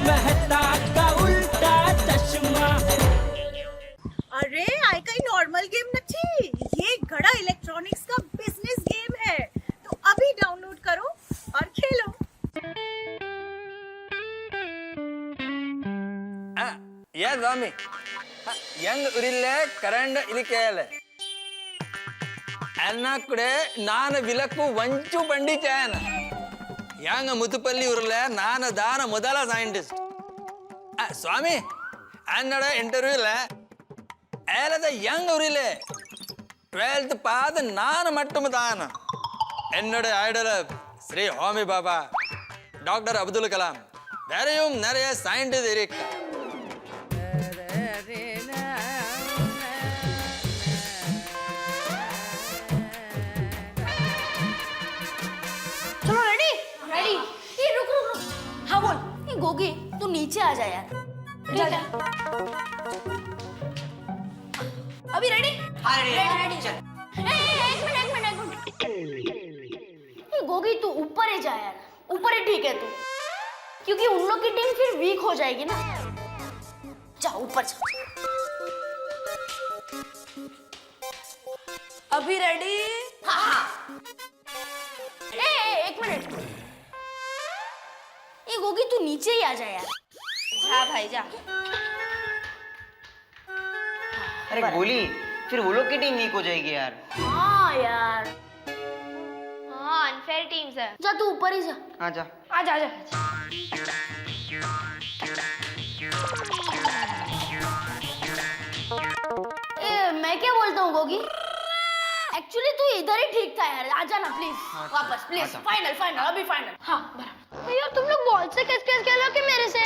मेहता का उल्टा चश्मा। अरे आई कई नॉर्मल गेम नथी, ये गड़ा इलेक्ट्रॉनिक्स का बिजनेस गेम है, तो अभी डाउनलोड करो और खेलो। ಯಾ ಸ್ವಾಮಿ ಹೆಂಗ್ ಉರಿಲ್ಲೆ ಕರಂಡ ಇಲಿಕೆಯಲ್ಲ ಅನ್ನ ಕುಡೆ ನಾನು ವಿಲಕ್ಕು ವಂಚು ಬಂಡಿ ಚಾಯನ ಹೆಂಗ ಮುತುಪಲ್ಲಿ ಉರ್ಲೆ ನಾನು ದಾನ ಮೊದಲ ಸೈಂಟಿಸ್ಟ್ ಸ್ವಾಮಿ ಅನ್ನಡ ಇಂಟರ್ವ್ಯೂ ಇಲ್ಲ ಏಲದ ಹೆಂಗ್ ಉರಿಲೆ 12th ಪಾದ ನಾನು ಮಟ್ಟಮ ದಾನ என்னோட ஐடல் ஸ்ரீ ஹோமி பாபா டாக்டர் அப்துல் கலாம் வேறையும் நிறைய சயின்டிஸ்ட் இருக்கு चलो रेडी रेडी। ये रुक रुक रुक। हाँ बोल। ये गोगी तू नीचे आ जा यार। जा जा। अभी रेडी? हाँ रेडी रेडी। चल। एक मिनट। ये गोगी तू ऊपर ही जा यार, ऊपर ही ठीक है तू, क्योंकि उन लोग की टीम फिर वीक हो जाएगी ना। जा ऊपर जा। अभी रेडी? हाँ। एक मिनट, ये गोगी तू नीचे ही आ जा यार। हाँ भाई जा। अरे गोली, फिर वो लोग की टीम वीक हो जाएगी यार। हाँ यार, हाँ अनफेयर टीम्स है। जा तू ऊपर ही जा। हाँ जा। आ जा जा। मैं क्या बोलता हूँ गोगी, एक्चुअली तू इधर ही ठीक था यार, आजा ना प्लीज वापस प्लीज। फाइनल फाइनल अभी फाइनल। हाँ बराबर। यार तुम लोग बॉल से किस खेलोगे मेरे से?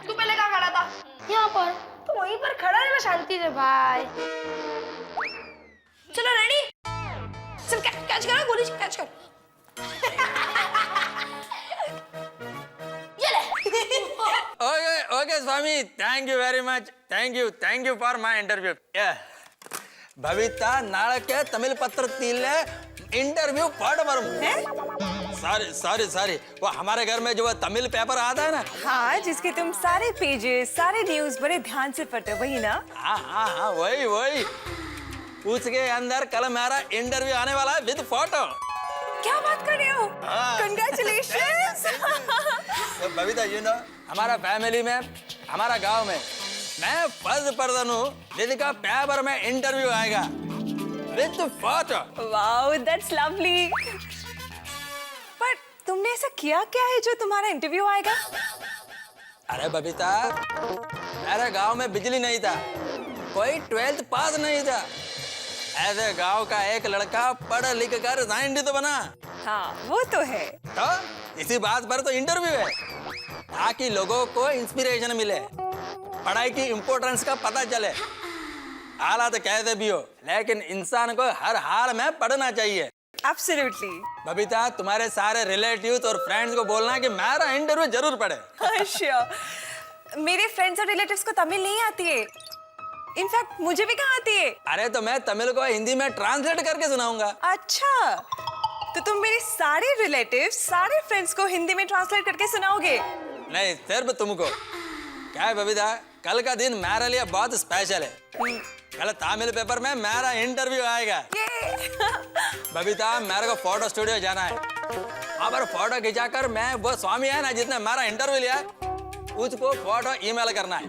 तू पहले कहाँ खड़ा था? यहाँ पर। तो वहीं पर खड़ा है ना शांति से भाई। चलो रेडी? चल कैच करो गोली, कैच कर। ये ले। Okay Swami thank you very much thank you for my interview भविता नाळके तमिल पत्र तीले इंटरव्यू पढ़ बर सॉरी वो हमारे घर में जो तमिल पेपर आता है ना। हाँ, जिसके तुम सारे पेजेस सारे न्यूज बड़े ध्यान से पढ़ते हो, वही ना? हाँ वही उसके अंदर कल मेरा इंटरव्यू आने वाला है विद फोटो। क्या बात कर रहे हो? Congratulations! तो बबीता यू नो हमारा फैमिली में हमारा गांव में मैं फर्स्ट पर्सन हूँ जिसका पेपर में इंटरव्यू आएगा with photo. Wow, that's lovely. पर तुमने ऐसा किया क्या है जो तुम्हारा इंटरव्यू आएगा? अरे बबीता मेरे गांव में बिजली नहीं था, कोई 12th पास नहीं था, ऐसे गांव का एक लड़का पढ़ लिख कर साइंटिस्ट बना। हाँ वो तो है। तो इसी बात पर तो इंटरव्यू है ताकि लोगों को इंस्पिरेशन मिले, पढ़ाई की इम्पोर्टेंस का पता चले। हालात कैसे भी हो लेकिन इंसान को हर हाल में पढ़ना चाहिए। Absolutely. बबीता तुम्हारे सारे रिलेटिव्स और फ्रेंड्स को बोलना कि मेरा इंटरव्यू जरूर पढ़े। Sure. मेरे फ्रेंड्स और रिलेटिव्स को तमिल नहीं आती है, इनफैक्ट मुझे भी कहाँ आती है। अरे तो मैं तमिल को हिंदी में ट्रांसलेट करके सुनाऊंगा। अच्छा, तो तुम मेरे सारे रिलेटिव्स सारे फ्रेंड्स को हिंदी में ट्रांसलेट करके सुनाओगे? नहीं सिर्फ तुमको। क्या है बबीता कल का दिन मेरे लिए बहुत स्पेशल है, कल तमिल पेपर में मेरा इंटरव्यू आएगा। बबीता मेरे को फोटो स्टूडियो जाना है, वहाँ पर फोटो खिंचाकर मैं वो स्वामी है ना जिसने मेरा इंटरव्यू लिया उसको फोटो ईमेल करना है।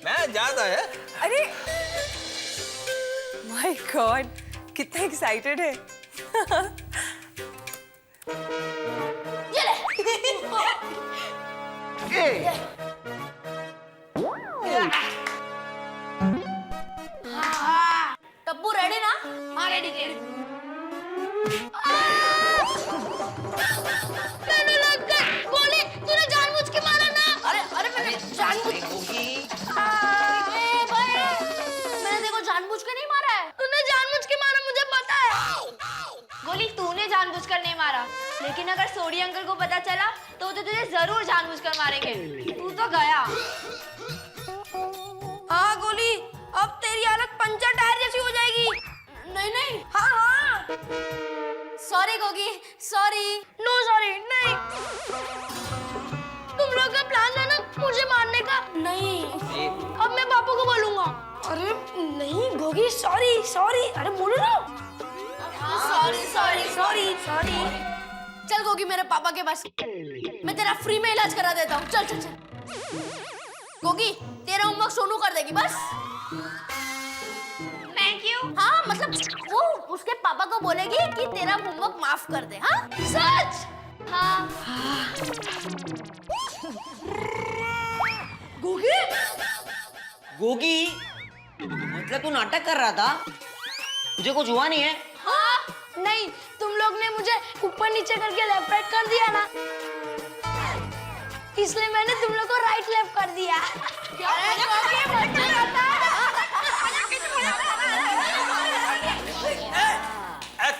मैं जाता है। अरे माय गॉड कितना एक्साइटेड है। ये ले। हाँ टप्पू रेडी ना? हाँ रेडी रेडी। मैंने लग गई गोली, तूने जानबूझ के मारा ना? अरे मैंने जानबूझ मैंने देखो जानबूझ के नहीं मारा है, तूने जानबूझ के मारा मुझे पता है। गोली तूने जानबूझकर नहीं मारा, लेकिन अगर सोडी अंकल को पता चला तो तुझे जरूर जानबूझकर मारेंगे। तू तो गया। हाँ गोली, अब तेरी हालत पंचर टायर जैसी हो जाएगी। नहीं हाँ sorry Gogi, sorry. No sorry नहीं, तुम लोग का मुझे मारने का नहीं। अब मैं पापा को बोलूंगा। अरे नहीं गोगी, सॉरी सॉरी। अरे बोलो ना। Sorry sorry sorry sorry. चल गोगी मेरे पापा के पास, मैं तेरा फ्री में इलाज करा देता हूँ। चल चल चल। गोगी तेरा होमवर्क सोनू कर देगी बस। Thank you. हाँ मतलब वो उसके पापा को बोलेगी कि तेरा होमवर्क माफ कर दे। हाँ सच। हाँ। गोगी गोगी, मतलब तू नाटक कर रहा था? तुझे कुछ हुआ नहीं है? हाँ नहीं, तुम लोग ने मुझे ऊपर नीचे करके लेफ्ट राइट कर दिया ना, इसलिए मैंने तुम लोग को राइट लेफ्ट कर दिया।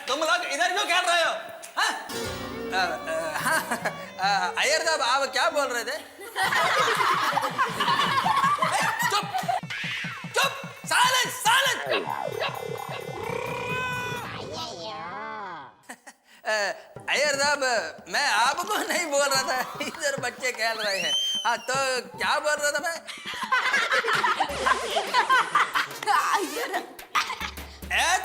तुम लोग इधर क्यों खेल रहे हो? अय्यर साहब आप क्या बोल रहे थे? चुप चुप, साइलेंस साइलेंस। अय्यर साहब मैं आपको नहीं बोल रहा था, इधर बच्चे खेल रहे हैं। हाँ तो क्या बोल रहा था मैं?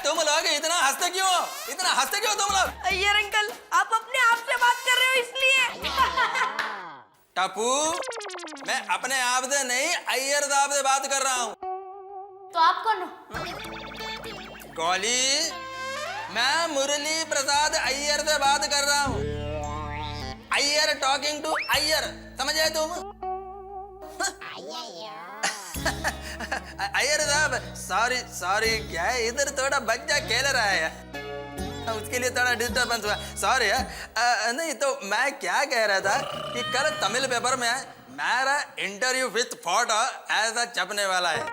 तुम लोग इतना हंसते क्यों? इतना हंसते क्यों तुम लोग? अय्यर अंकल आप अपने आप से बात कर रहे हो इसलिए। टप्पू मैं अपने आप से नहीं अय्यर साहब से बात कर रहा हूँ। तो आप कौन हो? गौली मैं मुरली प्रसाद अय्यर से बात कर रहा हूँ। अय्यर टॉकिंग टू अय्यर, समझे तुम? अय्यर साहब सॉरी सॉरी, क्या है इधर थोड़ा बच्चा खेल रहा है, उसके लिए थोड़ा डिस्टर्बेंस हुआ, सॉरी है। नहीं तो मैं क्या कह रहा था कि कल तमिल पेपर में मेरा इंटरव्यू विथ फोटो ऐसा छपने वाला है।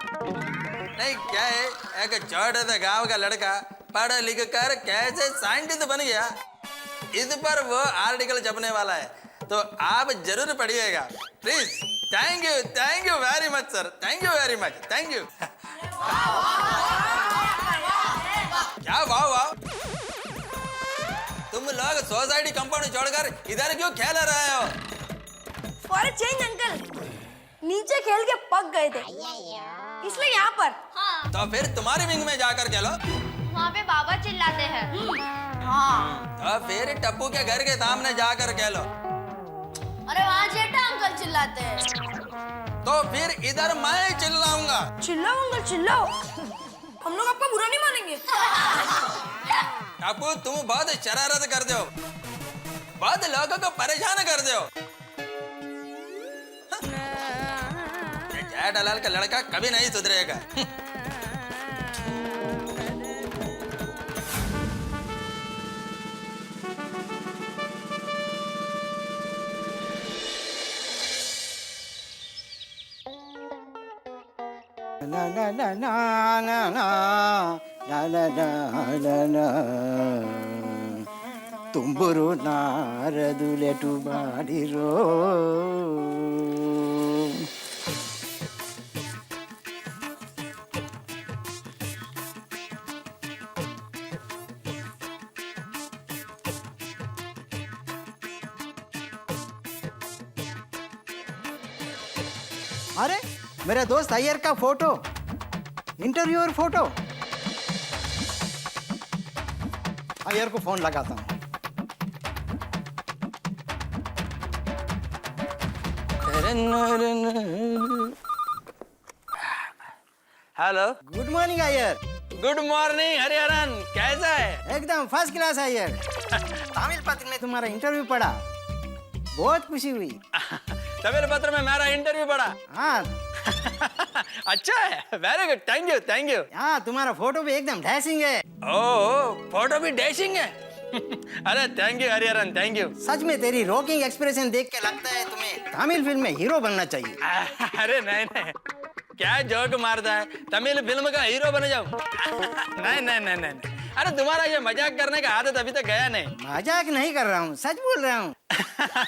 नहीं क्या है, एक छोटे से गांव का लड़का पढ़ लिख कर कैसे साइंटिस्ट बन गया, इस पर वो आर्टिकल छपने वाला है, तो आप जरूर पढ़िएगा please. Thank you very much sir, thank you very much, thank you. क्या वाह वाह, तुम लोग सोसाइटी कंपाउंड छोड़कर इधर क्यों खेल रहे हो? फॉर चेंज अंकल, नीचे खेल के पक गए थे इसलिए यहाँ पर। हाँ, तो फिर तुम्हारी विंग में जाकर खेलो। वहाँ पे बाबा चिल्लाते हैं। हाँ तो फिर टप्पू के घर के सामने जाकर खेलो। अरे वहाँ जेठा अंकल चिल्लाते हैं। तो फिर इधर मैं चिल्लाऊंगा। चिल्लाओ अंकल चिल्लाओ, हम लोग आपका बुरा नहीं मानेंगे। टप्पू तुम बहुत शरारत करते हो, बहुत लोगों को परेशान करते हो। ये जेठालाल का लड़का कभी नहीं सुधरेगा। na na na na na na na na na na Tumburu ನಾರದುಲೆಟು ಮಾಡಿರೋ अरे मेरे दोस्त अय्यर का फोटो, इंटरव्यूअर फोटो। अय्यर को फोन लगाता हूँ। Hello, good morning Iyer. Good morning Hariharan, कैसा है? एकदम फर्स्ट क्लास अय्यर। तमिल पत्र में तुम्हारा इंटरव्यू पढ़ा, बहुत खुशी हुई। तमिल पत्र में मेरा इंटरव्यू पढ़ा? हाँ अच्छा है, very good, thank you thank you. हाँ तुम्हारा फोटो भी एकदम डैशिंग है। ओह फोटो भी डैशिंग है। अरे thank you Hariharan, thank you. सच में तेरी रॉकिंग एक्सप्रेशन देख के लगता है तुम्हें तमिल फिल्म में हीरो बनना चाहिए। अरे नहीं नहीं, क्या जोक मारता है, तमिल फिल्म का हीरो बन जाऊं? नहीं नहीं नहीं नहीं, अरे तुम्हारा ये मजाक करने का आदत अभी तक गया नहीं। मजाक नहीं कर रहा हूँ, सच बोल रहा हूँ।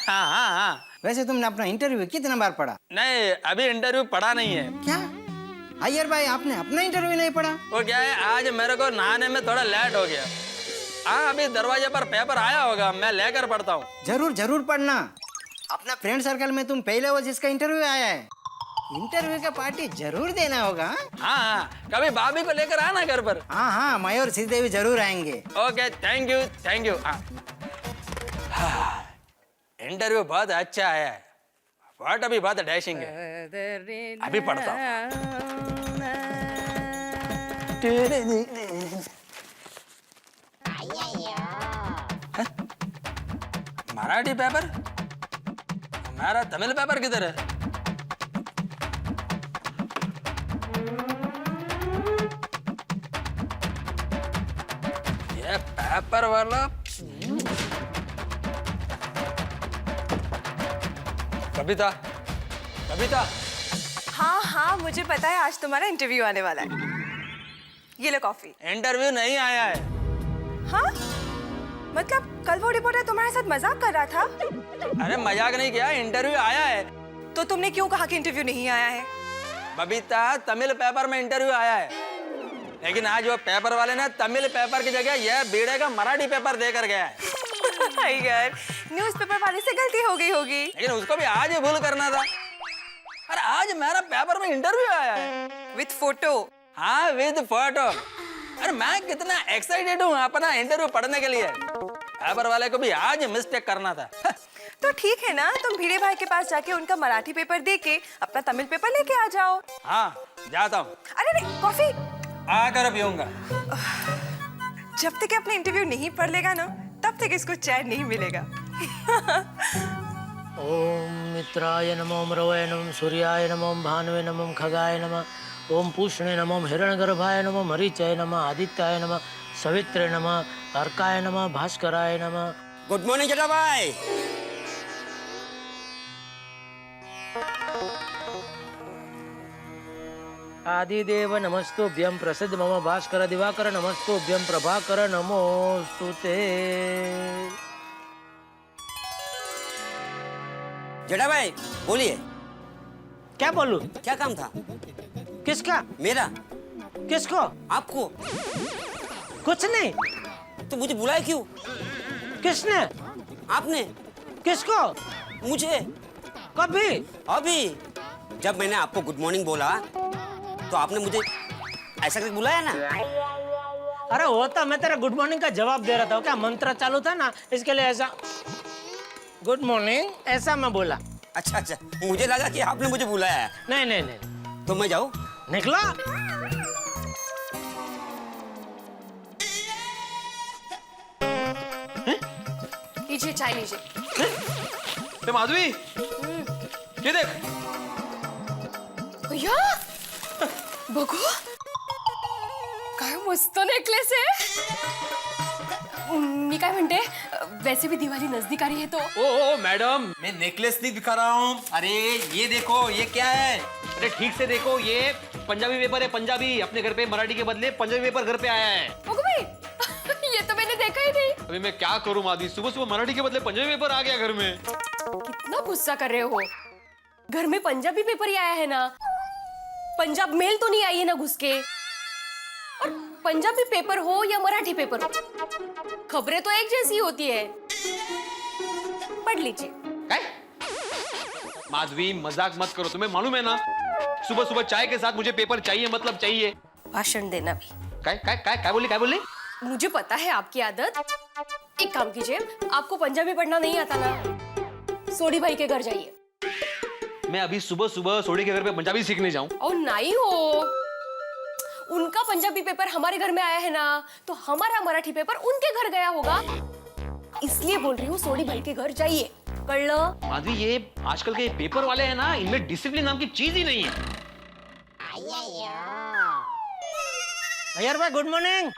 हाँ हाँ हाँ। वैसे तुमने अपना इंटरव्यू कितना बार पढ़ा? नहीं अभी इंटरव्यू पढ़ा नहीं है। क्या अय्यर भाई, आपने अपना इंटरव्यू नहीं पढ़ा? वो क्या है, आज मेरे को नहाने में थोड़ा लेट हो गया। हाँ अभी दरवाजे पर पेपर आया होगा, मैं लेकर पढ़ता हूँ। जरूर जरूर पढ़ना, अपना फ्रेंड सर्कल में तुम पहले हो जिसका इंटरव्यू आया है, इंटरव्यू का पार्टी जरूर देना होगा। हाँ हाँ, कभी भाभी को लेकर आना घर पर। हाँ हाँ, मैं और श्रीदेवी जरूर आएंगे। Okay, thank you thank you. हाँ, इंटरव्यू बहुत अच्छा आया है, व्हाट अभी बहुत डैशिंग है। अभी पढ़ता हूँ। मराठी पेपर, हमारा तमिल पेपर किधर है? ये पेपर वाला कविता, कविता। हाँ हाँ, मुझे पता है आज तुम्हारा इंटरव्यू आने वाला है। ये लो कॉफी। इंटरव्यू नहीं आया है। हाँ? मतलब कल वो रिपोर्टर तुम्हारे साथ मजाक कर रहा था? अरे मजाक नहीं किया, इंटरव्यू आया है। तो तुमने क्यों कहा कि इंटरव्यू नहीं आया है? बबीता, तमिल पेपर में इंटरव्यू आया है, लेकिन आज वो पेपर वाले ने तमिल पेपर की जगह यह बीड़े का मराठी पेपर देकर गया है। यार, न्यूज़पेपर वाले से गलती हो गई होगी। लेकिन उसको भी आज ही भूल करना था। अरे आज मेरा पेपर में इंटरव्यू आया है, विद फोटो। हाँ, विद फोटो। अरे मैं कितना एक्साइटेड हूँ अपना इंटरव्यू पढ़ने के लिए। पेपर वाले को भी आज मिस्टेक करना था। तो ठीक है ना, तुम भिड़े भाई के पास जाके उनका मराठी पेपर दे के अपना तमिल पेपर लेके आ जाओ। हाँ, जाता हूँ। अरे नहीं, कॉफी आकर पीऊंगा। जब तक अपना इंटरव्यू नहीं पढ़ लेगा ना, तब तक इसको चैन नहीं मिलेगा। ओम मित्राय नमो मरवय नमो सूर्याय नमो भानुवे नमो खगाय नमः ओम पूष्णे नमो हिरण्यगर्भाय नमो मरीचाय नमः आदित्याय नमः सवित्रे नमः अर्काय नमः भास्कराय नमः। गुड मॉर्निंग जेठा भाई। आदिदेव नमस्तुभ्यं प्रसिद्ध मम भास्कर दिवाकर नमस्तुभ्यं प्रभाकर नमोस्तुते। जेठा भाई बोलिए। क्या बोलूं? क्या काम था? किसका? मेरा। किसको? आपको। कुछ नहीं। तो मुझे बुलाया क्यों? किसने? आपने। किसको? मुझे। कभी? अभी जब मैंने आपको गुड मॉर्निंग बोला तो आपने मुझे ऐसा करके बुलाया ना। अरे होता, मैं तेरा गुड मॉर्निंग का जवाब दे रहा था। क्या मंत्र चालू था ना, इसके लिए ऐसा गुड मॉर्निंग ऐसा मैं बोला। अच्छा अच्छा, मुझे लगा कि आपने मुझे बुलाया है। नहीं नहीं नहीं। तो मैं जाऊँ? निकलो। लीजिए चाय लीजिए। माधवी, ये देख। भैया बघू, काय मस्त नेकलेस आहे। मी काय म्हणते, वैसे भी दिवाली नजदीक आ रही है तो। ओ मैडम, मैं नेकलेस नहीं दिखा रहा हूँ। अरे ये देखो, ये क्या है? अरे ठीक से देखो, ये पंजाबी पेपर है। पंजाबी अपने घर पे मराठी के बदले पंजाबी पेपर घर पे आया है। बघू भाई, ये तो मैंने देखा ही नहीं। अभी मैं क्या करूँ माधवी, सुबह सुबह मराठी के बदले पंजाबी पेपर आ गया घर में। कितना गुस्सा कर रहे हो? घर में पंजाबी पेपर ही आया है ना, पंजाब मेल तो नहीं आई है ना घुस के। और पंजाबी पेपर हो या मराठी पेपर हो, खबरें तो एक जैसी होती है। पढ़ लीजिए। काय? माधवी मजाक मत करो, तुम्हें मालूम है ना, सुबह सुबह चाय के साथ मुझे पेपर चाहिए, मतलब चाहिए। भाषण देना भी। काय काय काय काय बोली, काय बोली? मुझे पता है आपकी आदत। एक काम कीजिए, आपको पंजाबी पढ़ना नहीं आता ना, सोडी भाई के घर जाइए। मैं अभी सुबह सुबह सोडी के घर पे पंजाबी सीखने जाऊं? और नहीं हो, उनका पंजाबी पेपर हमारे घर में आया है ना, तो हमारा मराठी पेपर उनके घर गया होगा। इसलिए बोल रही हूँ, सोडी भाई के घर जाइए। कर लो। माधवी, ये आजकल के पेपर वाले हैं ना, इनमें डिसिप्लिन नाम की चीज ही नहीं है। अय्यर भाई गुड मॉर्निंग।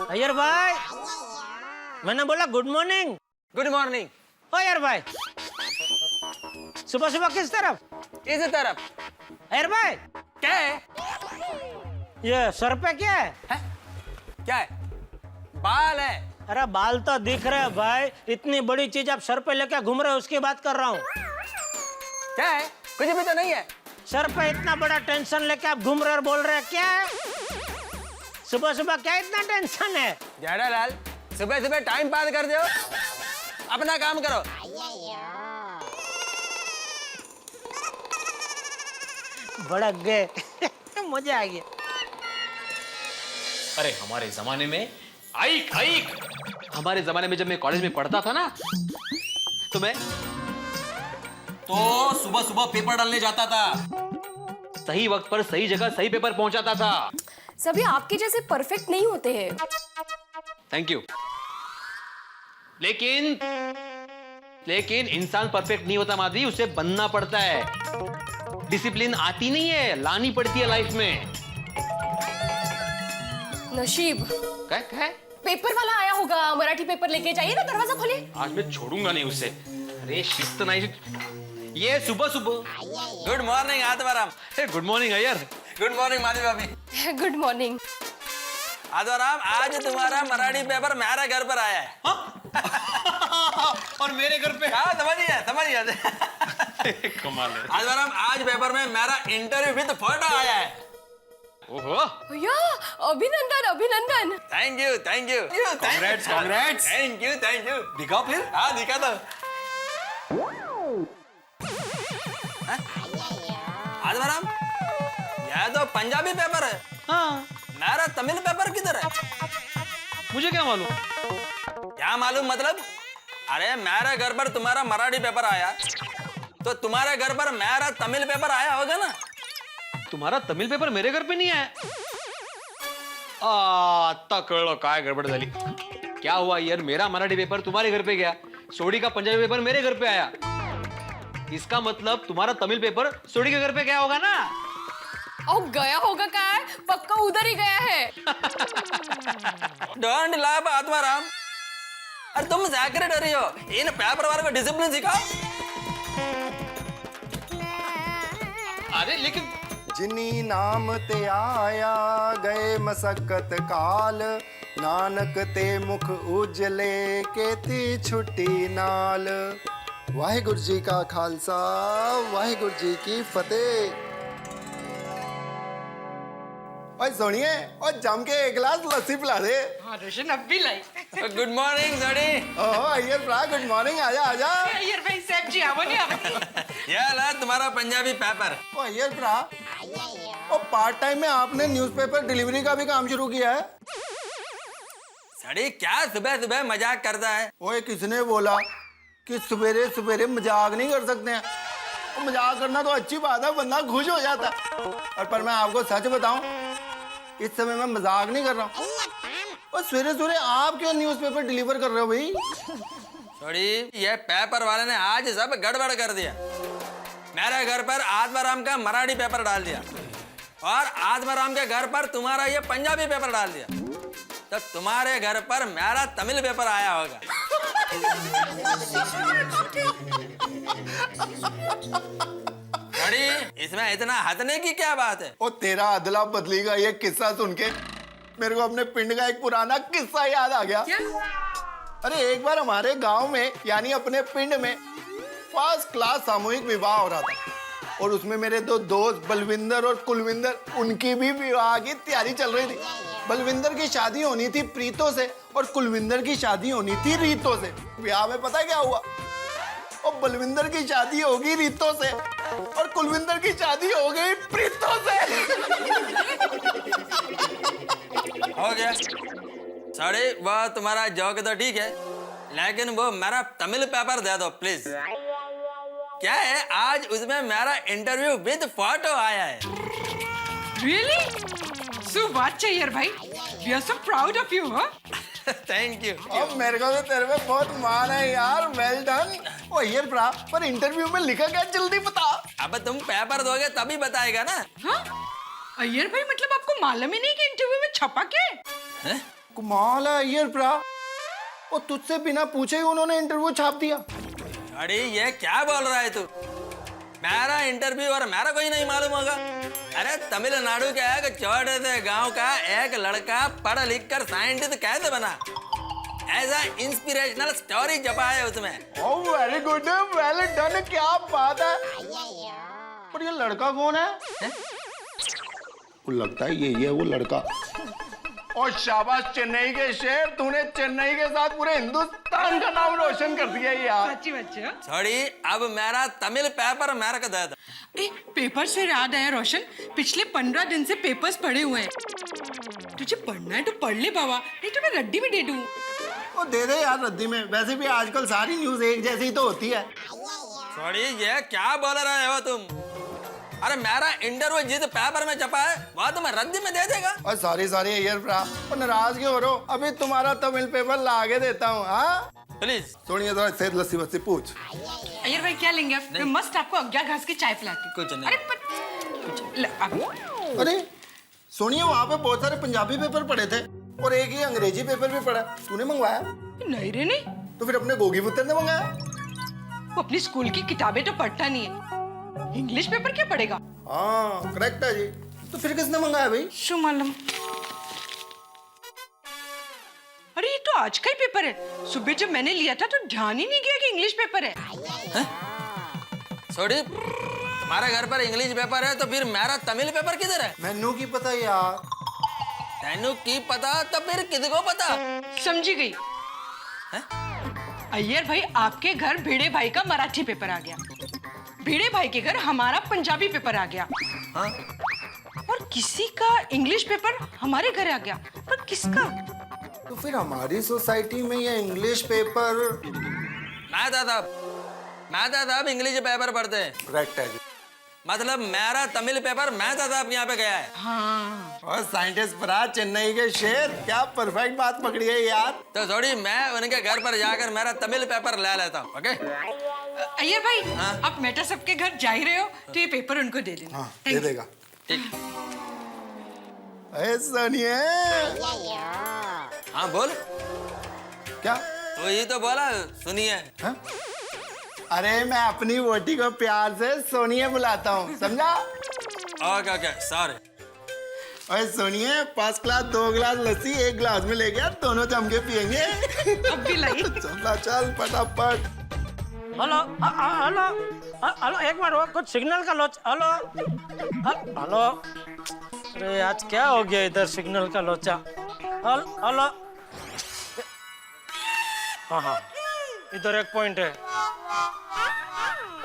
अय्यर भाई, मैंने बोला गुड मॉर्निंग। Good morning. ओ यार भाई, सुबह सुबह किस तरफ? इस तरफ। अय्यर भाई, क्या है? ये सर पे क्या है? क्या है? बाल है। अरे बाल तो दिख रहे हैं भाई, इतनी बड़ी चीज आप सर पे लेके घूम रहे हो, उसकी बात कर रहा हूँ। क्या है? कुछ भी तो नहीं है। सर पे इतना बड़ा टेंशन लेके आप घूम रहे और बोल रहे हैं क्या है? सुबह सुबह क्या इतना टेंशन है? जेठालाल, सुबह सुबह टाइम पास कर दो, अपना काम करो। भड़क गए। मजा आ गया। अरे हमारे जमाने में आइक आइक हमारे जमाने में जब मैं कॉलेज में पढ़ता था ना, तो मैं सुबह सुबह पेपर डालने जाता था, सही वक्त पर सही जगह सही पेपर पहुंचाता था। सभी आपके जैसे परफेक्ट नहीं होते हैं। Thank you. लेकिन इंसान परफेक्ट नहीं होता माधवी, उसे बनना पड़ता है। डिसिप्लिन आती नहीं है, लानी पड़ती है लाइफ में। नशीब। क्या? पेपर वाला आया होगा, मराठी पेपर लेके जाइए ना, दरवाजा खोले। आज मैं छोड़ूंगा नहीं उसे। अरे शिस्त नहीं। ये सुबह सुबह। Good morning Atmaram. Good morning Iyer. Good morning Madhavi भाभी। Good morning. आत्माराम, आज तुम्हारा मराठी पेपर मेरा घर पर आया है। और मेरे घर पे? हाँ, समझिए। कमाल है। आत्माराम, आज पेपर में मेरा इंटरव्यू विद फोटो आया है। ओहो, भैया अभिनंदन अभिनंदन। Thank you. Congrats, congrats. Thank you. दिखाओ फिर। हाँ, दिखा दो। आत्माराम, यह तो पंजाबी पेपर है। हाँ, मेरा तमिल पेपर किधर है? मुझे क्या मालूम? क्या मालूम मतलब? अरे मेरे घर पर तुम्हारा मराठी पेपर आया, तो तुम्हारे घर पर मेरा तमिल पेपर आया होगा ना? तुम्हारा तमिल पेपर मेरे घर पे नहीं आया? आता कळलं काय गडबड झाली। क्या हुआ यार, मेरा मराठी पेपर तुम्हारे घर पे गया, सोडी का पंजाबी पेपर मेरे घर पे आया। इसका मतलब तुम्हारा तमिल पेपर सोडी के घर पे गया होगा ना? ओ गया होगा क्या? पक्का उधर ही गया है। Don't laugh Atmaram. अरे तुम सेक्रेटरी हो, इन पेपर वालों को डिसिप्लिन सिखाओ। अरे लेकिन जिनी नाम ते आया गए मसक्कत काल, नानक ते मुख उजले केती छुट्टी नाल। वाहिगुरु जी का खालसा, वाहिगुरु जी की फतेह। और सुनिए, और जम के एक गिलास लस्सी पिला दे। हाँ रोशन, अब भी लाई। गुड मॉर्निंग सड़ी। ओह अय्यर भ्रा, गुड मॉर्निंग। आजा आजा। अय्यर भाई साहब जी आवो नहीं आवो। यह ला तुम्हारा पंजाबी पेपर। ओ अय्यर भ्रा, और पार्ट टाइम में आपने न्यूज़पेपर डिलीवरी का भी काम शुरू किया है? सड़ी क्या सुबह सुबह मजाक करता है? ओए किसने बोला कि सवेरे सवेरे मजाक नहीं कर सकते हैं? और मजाक करना तो अच्छी बात है, बंदा खुश हो जाता है। और पर मैं आपको सच बताऊं, इस समय मैं मजाक नहीं कर रहा हूँ। और सवेरे सवेरे आप क्यों न्यूज़पेपर डिलीवर कर रहे हो भाई? सड़ी, ये पेपर वाले ने आज सब गड़बड़ कर दिया। मेरे घर पर आत्माराम का मराठी पेपर डाल दिया, और आत्माराम के घर पर तुम्हारा ये पंजाबी पेपर डाल दिया, तो तुम्हारे घर पर मेरा तमिल पेपर आया होगा। सड़ी, इसमें इतना हंसने की क्या बात है? और तेरा अदला बदली का ये किस्सा सुन के मेरे को अपने पिंड का एक पुराना किस्सा याद आ गया। अरे एक बार हमारे गांव में, यानी अपने पिंड में, फर्स्ट क्लास सामूहिक विवाह हो रहा था, और उसमें मेरे दो दोस्त बलविंदर और कुलविंदर, उनकी भी विवाह की तैयारी चल रही थी। बलविंदर की शादी होनी थी प्रीतो से, और कुलविंदर की शादी होनी थी रीतो से। विवाह में पता क्या हुआ? और बलविंदर की शादी होगी रीतो से, और कुलविंदर की शादी हो गई प्रीतो से। हो गया सड़ी, वह तुम्हारा जोक तो ठीक है, लेकिन वो मेरा तमिल पेपर दे दो प्लीज। क्या है, आज उसमें मेरा इंटरव्यू विद फोटो आया है। Really? So what अय्यर भाई? We are so proud of you, huh? Thank you. अब मेरे को तो तेरे में बहुत मान है यार, वेल डन। ओ अय्यर भ्रा, पर इंटरव्यू में लिखा क्या, जल्दी बता। अब तुम पेपर दोगे तभी बताएगा ना। हाँ? अय्यर भाई मतलब आपको मालूम ही नहीं कि इंटरव्यू में छपा क्या है? कमाल है अय्यर भ्रा, और तुझसे बिना पूछे ही उन्होंने इंटरव्यू छाप दिया। अरे ये क्या बोल रहा है तू? मेरा इंटरव्यू और मेरा कोई नहीं मालूम होगा? अरे तमिलनाडु के एक छोटे से गांव का एक लड़का पढ़ लिख कर साइंटिस्ट कैसे बना, ऐसा इंस्पिरेशनल स्टोरी छपा है उसमें। Oh very good, well done, क्या बात है। पर ये लड़का कौन है? वो लगता है ये वो लड़का। और शाबाश चेन्नई के शेर, तूने चेन्नई के साथ पूरे हिंदुस्तान का नाम रोशन कर दिया यार। सच्ची बच्चे। सॉरी, अब मेरा तमिल पेपर मेरे को दे दो। पेपर से याद आया रोशन, पिछले 15 दिन से पेपर्स पढ़े हुए हैं। तुझे पढ़ना है तो पढ़ ले बाबा, नहीं तो मैं रद्दी में दे दूँ। वो दे दे यार रद्दी में, वैसे भी आजकल सारी न्यूज एक जैसी ही तो होती है। सॉरी, ये क्या बोल रहे हो तुम? अरे मेरा इंटरव्यू जिस पेपर में छपा है वह तुम्हें रद्दी में दे देगा। और सॉरी अय्यर भ्रा, और नाराज क्यों हो रहे हो? अभी तुम्हारा तमिल पेपर ला के देता हूँ। हाँ प्लीज सोनिया, थोड़ा सेहत लस्सी वस्सी पूछ। अय्यर भाई क्या लेंगे आप? मैं मस्त आपको अज्ञा घास की चाय पिलाती। कुछ नहीं। अरे सोनिया, वहाँ पे बहुत सारे पंजाबी पेपर पड़े थे और एक ही अंग्रेजी पेपर भी पड़ा, तूने मंगवाया? नहीं रे नहीं। तो फिर अपने गोगी पुत्र ने मंगाया? वो अपनी स्कूल की किताबें तो पढ़ता नहीं है, इंग्लिश पेपर क्या पढ़ेगा? हाँ करेक्ट है जी। तो फिर किसने मंगाया भाई? शू मालूम। अरे ये तो आज का ही पेपर है। सुबह जब मैंने लिया था तो ध्यान ही नहीं किया कि इंग्लिश पेपर है। सॉरी, हमारे घर पर इंग्लिश पेपर है तो फिर मेरा तमिल पेपर किधर है? मैनू की पता यार। तेनू की पता तो फिर किसको पता? समझी गई। अय्यर भाई, आपके घर भिड़े भाई का मराठी पेपर आ गया, भिड़े भाई के घर हमारा पंजाबी पेपर आ गया। हाँ? और किसी का इंग्लिश पेपर हमारे घर आ गया, पर किसका? तो फिर हमारी सोसाइटी में ये इंग्लिश पेपर। मैं दादा इंग्लिश पेपर पढ़ते हैं। करेक्ट है जी। मतलब मेरा तमिल पेपर मैं दादा यहाँ पे गया है। हाँ। और साइंटिस्ट भरा चेन्नई के शेर, क्या परफेक्ट बात पकड़ी है यार। तो थोड़ी मैं उनके घर पर जाकर मेरा तमिल पेपर ले लेता हूँ। ओके अय्यर भाई, हाँ? आप मेटा सबके घर जा ही रहे हो तो ये पेपर उनको दे देना। हाँ दे देगा। ठीक। सोनिया। हाँ बोल। क्या? तो ये तो बोला सुनिए। हाँ? अरे मैं अपनी वोटी को प्यार से सोनिया बुलाता हूँ, समझा? Okay okay sorry. अरे सोनिया, 5 ग्लास 2 गिलास लस्सी 1 गिलास में ले गया, दोनों जम के पियेंगे। अब भी लाई। चल फटाफट। हेलो हेलो हेलो, एक बार वो कुछ सिग्नल का लोच। हेलो हेलो, अरे आज क्या हो गया इधर सिग्नल का लोचा? हेलो, हाँ हाँ, इधर 1 पॉइंट है।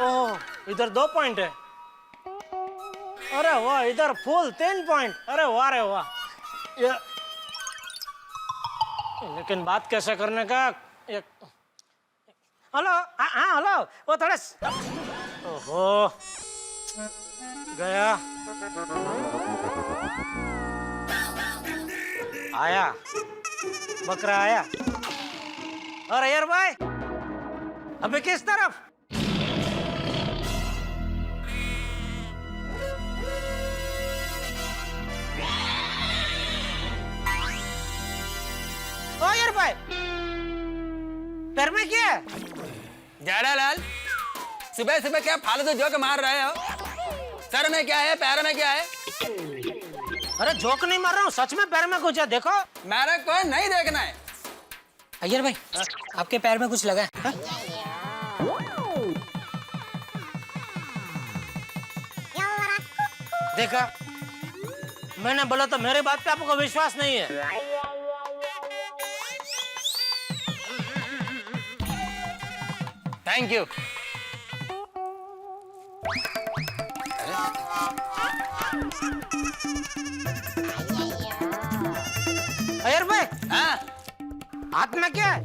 ओह, इधर 2 पॉइंट है। अरे वाह, इधर फुल 3 पॉइंट। अरे वाह रे वाह। ये लेकिन बात कैसे करने का? हेलो, हाँ हेलो, वो थोड़ा। ओहो, गया। आया, बकरा आया। और यार भाई, अबे किस तरफ? ओ यार भाई, पैर में क्या है? जेठालाल, सुबह सुबह क्या फालतू जोक मार रहे हो? सर में क्या है, पैर में क्या है? अरे जोक नहीं मार रहा हूँ, सच में पैर में कुछ है, देखो। मेरे को नहीं देखना है। अय्यर भाई, आपके पैर में कुछ लगा है? हाँ? देखा, मैंने बोला तो मेरे बात पे आपको विश्वास नहीं है। Thank you. अय्यर भाई, हाँ? हाथ में क्या है?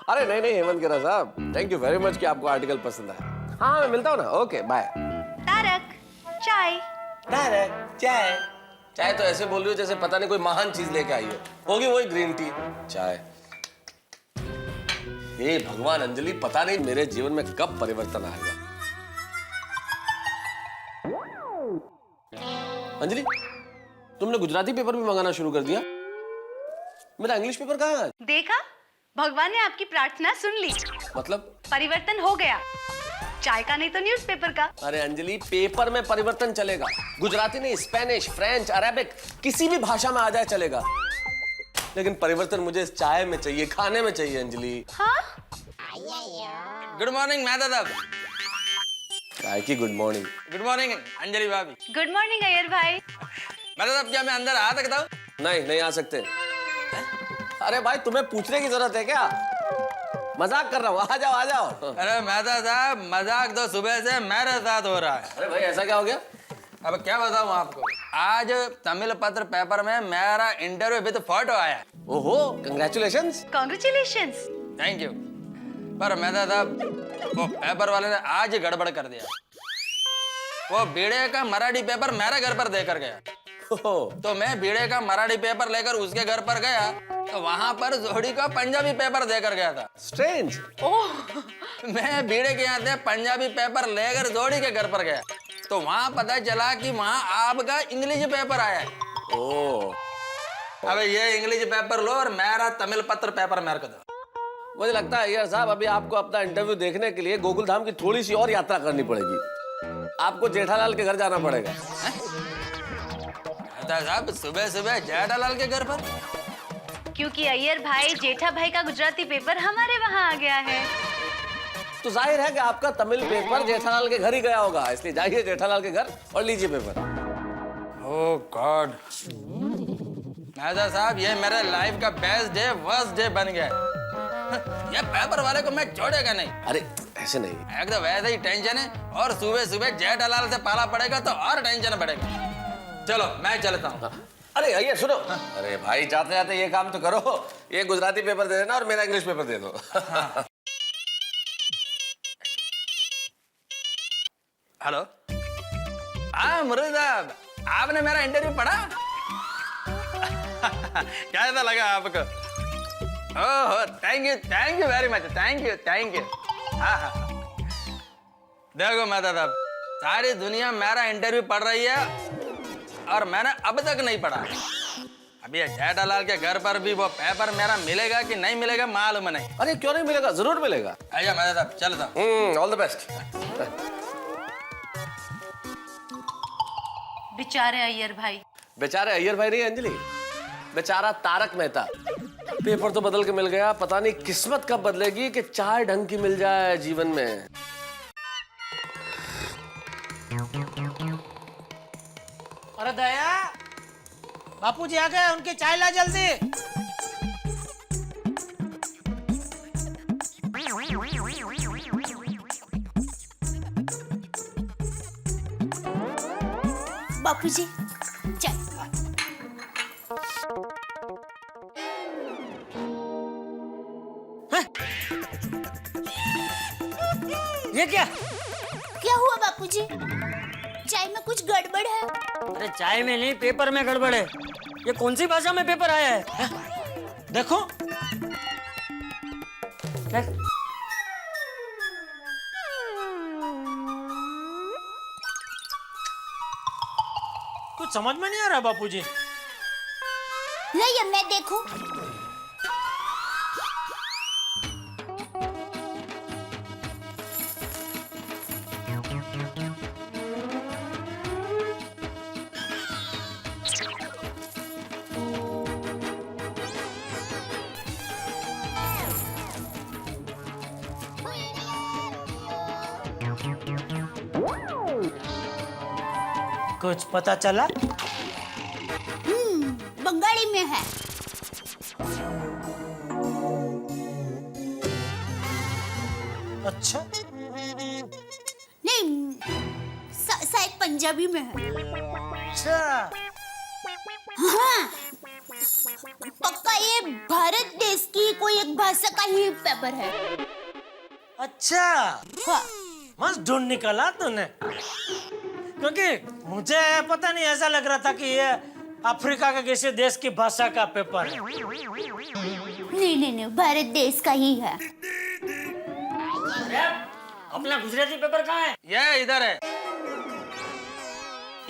अरे नहीं नहीं हेमंत गिरा साहब, थैंक यू वेरी मच कि आपको आर्टिकल पसंद आया। हाँ मैं मिलता हूँ ना, ओके बाय। तारक, चाय। तारक चाय। चाय तो ऐसे बोल रही हो जैसे पता नहीं कोई महान चीज लेके आई हो। होगी वही ग्रीन टी चाय। ये भगवान अंजलि, पता नहीं मेरे जीवन में कब परिवर्तन आएगा। अंजलि, तुमने गुजराती पेपर भी मंगाना शुरू कर दिया? मेरा इंग्लिश पेपर कहाँ है? देखा, भगवान ने आपकी प्रार्थना सुन ली। मतलब? परिवर्तन हो गया, चाय का नहीं तो न्यूज़पेपर का। अरे अंजलि, पेपर में परिवर्तन चलेगा। गुजराती नहीं, स्पेनिश, फ्रेंच, अरेबिक, किसी भी भाषा में आ जाए चलेगा, लेकिन परिवर्तन मुझे इस चाय में चाहिए, खाने में चाहिए अंजलि। हाँ? गुड मॉर्निंग मेहता साहब। काय की good morning? Good morning Anjali भाभी। गुड मॉर्निंग अय्यर भाई। मेहता साहब क्या मैं अंदर आ सकता हूँ? नहीं नहीं आ सकते। अरे भाई तुम्हें पूछने की जरूरत है क्या? मजाक कर रहा हूँ, आ जाओ आ जाओ। अरे मेहता साहब मजाक तो सुबह से मेरे साथ हो रहा है। अरे भाई ऐसा क्या हो गया? अब क्या बताऊँ आपको, आज तमिल पत्र पेपर में मेरा इंटरव्यू विद फोटो आया। ओहो कंग्रेचुलेशंस। कॉन्ग्रेचुलेशंस। Thank you. पर मेहता साहब वो पेपर वाले ने आज गड़बड़ कर दिया। वो बीड़े का मराठी पेपर मेरे घर पर देकर गया। तो मैं बीड़े का मराठी पेपर लेकर उसके घर पर गया तो वहां पर जोड़ी का पंजाबी पेपर देकर गया था। स्ट्रेंज। मैं बीड़े के यहाँ से पंजाबी पेपर लेकर जोड़ी के घर पर गया तो वहां पता चला कि वहां आपका इंग्लिश पेपर आया है। ओह अब ये इंग्लिश पेपर लो और मेरा तमिल पत्र पेपर मेरे को दो। मुझे लगता है यार साहब अभी आपको अपना इंटरव्यू देखने के लिए गोकुल धाम की थोड़ी सी और यात्रा करनी पड़ेगी। आपको जेठालाल के घर जाना पड़ेगा। साहब सुबह सुबह जेठालाल के घर पर? क्योंकि अय्यर भाई जेठा भाई का गुजराती पेपर हमारे वहाँ आ गया है। तो जाहिर है कि आपका तमिल पेपर जेठालाल के घर ही गया होगा, इसलिए जाइए जेठालाल के घर और लीजिए पेपर। ओह गॉड मेहता साहब ये मेरे लाइफ का बेस्ट डे वर्स्ट डे बन गया। ये पेपर वाले को मैं छोड़ेगा नहीं। अरे ऐसे नहीं, एकदम वैसे ही टेंशन है और सुबह सुबह जेठालाल से पाला पड़ेगा तो और टेंशन बढ़ेगा। चलो मैं चलता हूँ। अरे ये सुनो। अरे भाई जाते जाते ये काम तो करो, ये गुजराती पेपर दे देना और मेरा इंग्लिश पेपर दे दो। हेलो हाँ मुरली साहब, आपने मेरा इंटरव्यू पढ़ा? कैसा लगा आपको? Oh thank you very much, thank you. हाँ हाँ देखो मेहता साहब सारी दुनिया मेरा इंटरव्यू पढ़ रही है और मैंने अब तक नहीं पढ़ा। अभी ये जेठालाल के घर पर भी वो पेपर मेरा मिलेगा कि नहीं मिलेगा मालूम नहीं। अरे क्यों नहीं मिलेगा, जरूर मिलेगा। आइए मेहता साहब चलता। All the best. बेचारे अय्यर भाई। बेचारे अय्यर भाई नहीं अंजलि, बेचारा तारक मेहता। पेपर तो बदल के मिल गया, पता नहीं किस्मत कब बदलेगी कि चाय ढंग की मिल जाए जीवन में। अरे दया बापूजी आ गए, उनकी चाय ला जल्दी। बापूजी चाय। ये क्या? क्या हुआ बापूजी? चाय में कुछ गड़बड़ है? अरे चाय में नहीं, पेपर में गड़बड़ है। ये कौन सी भाषा में पेपर आया है? देखो कुछ समझ में नहीं आ रहा बापूजी। नहीं मैं देखूं। कुछ पता चला? बंगाली में है। अच्छा नहीं शायद पंजाबी में है। अच्छा हाँ पक्का ये भारत देश की कोई एक भाषा का ही पेपर है। अच्छा हाँ मस्त ढूंढ निकाला तूने, क्योंकि मुझे पता नहीं ऐसा लग रहा था कि ये अफ्रीका के किसी देश की भाषा का पेपर है। नहीं भारत देश का ही है। अपना गुजराती पेपर कहाँ है? ये इधर है,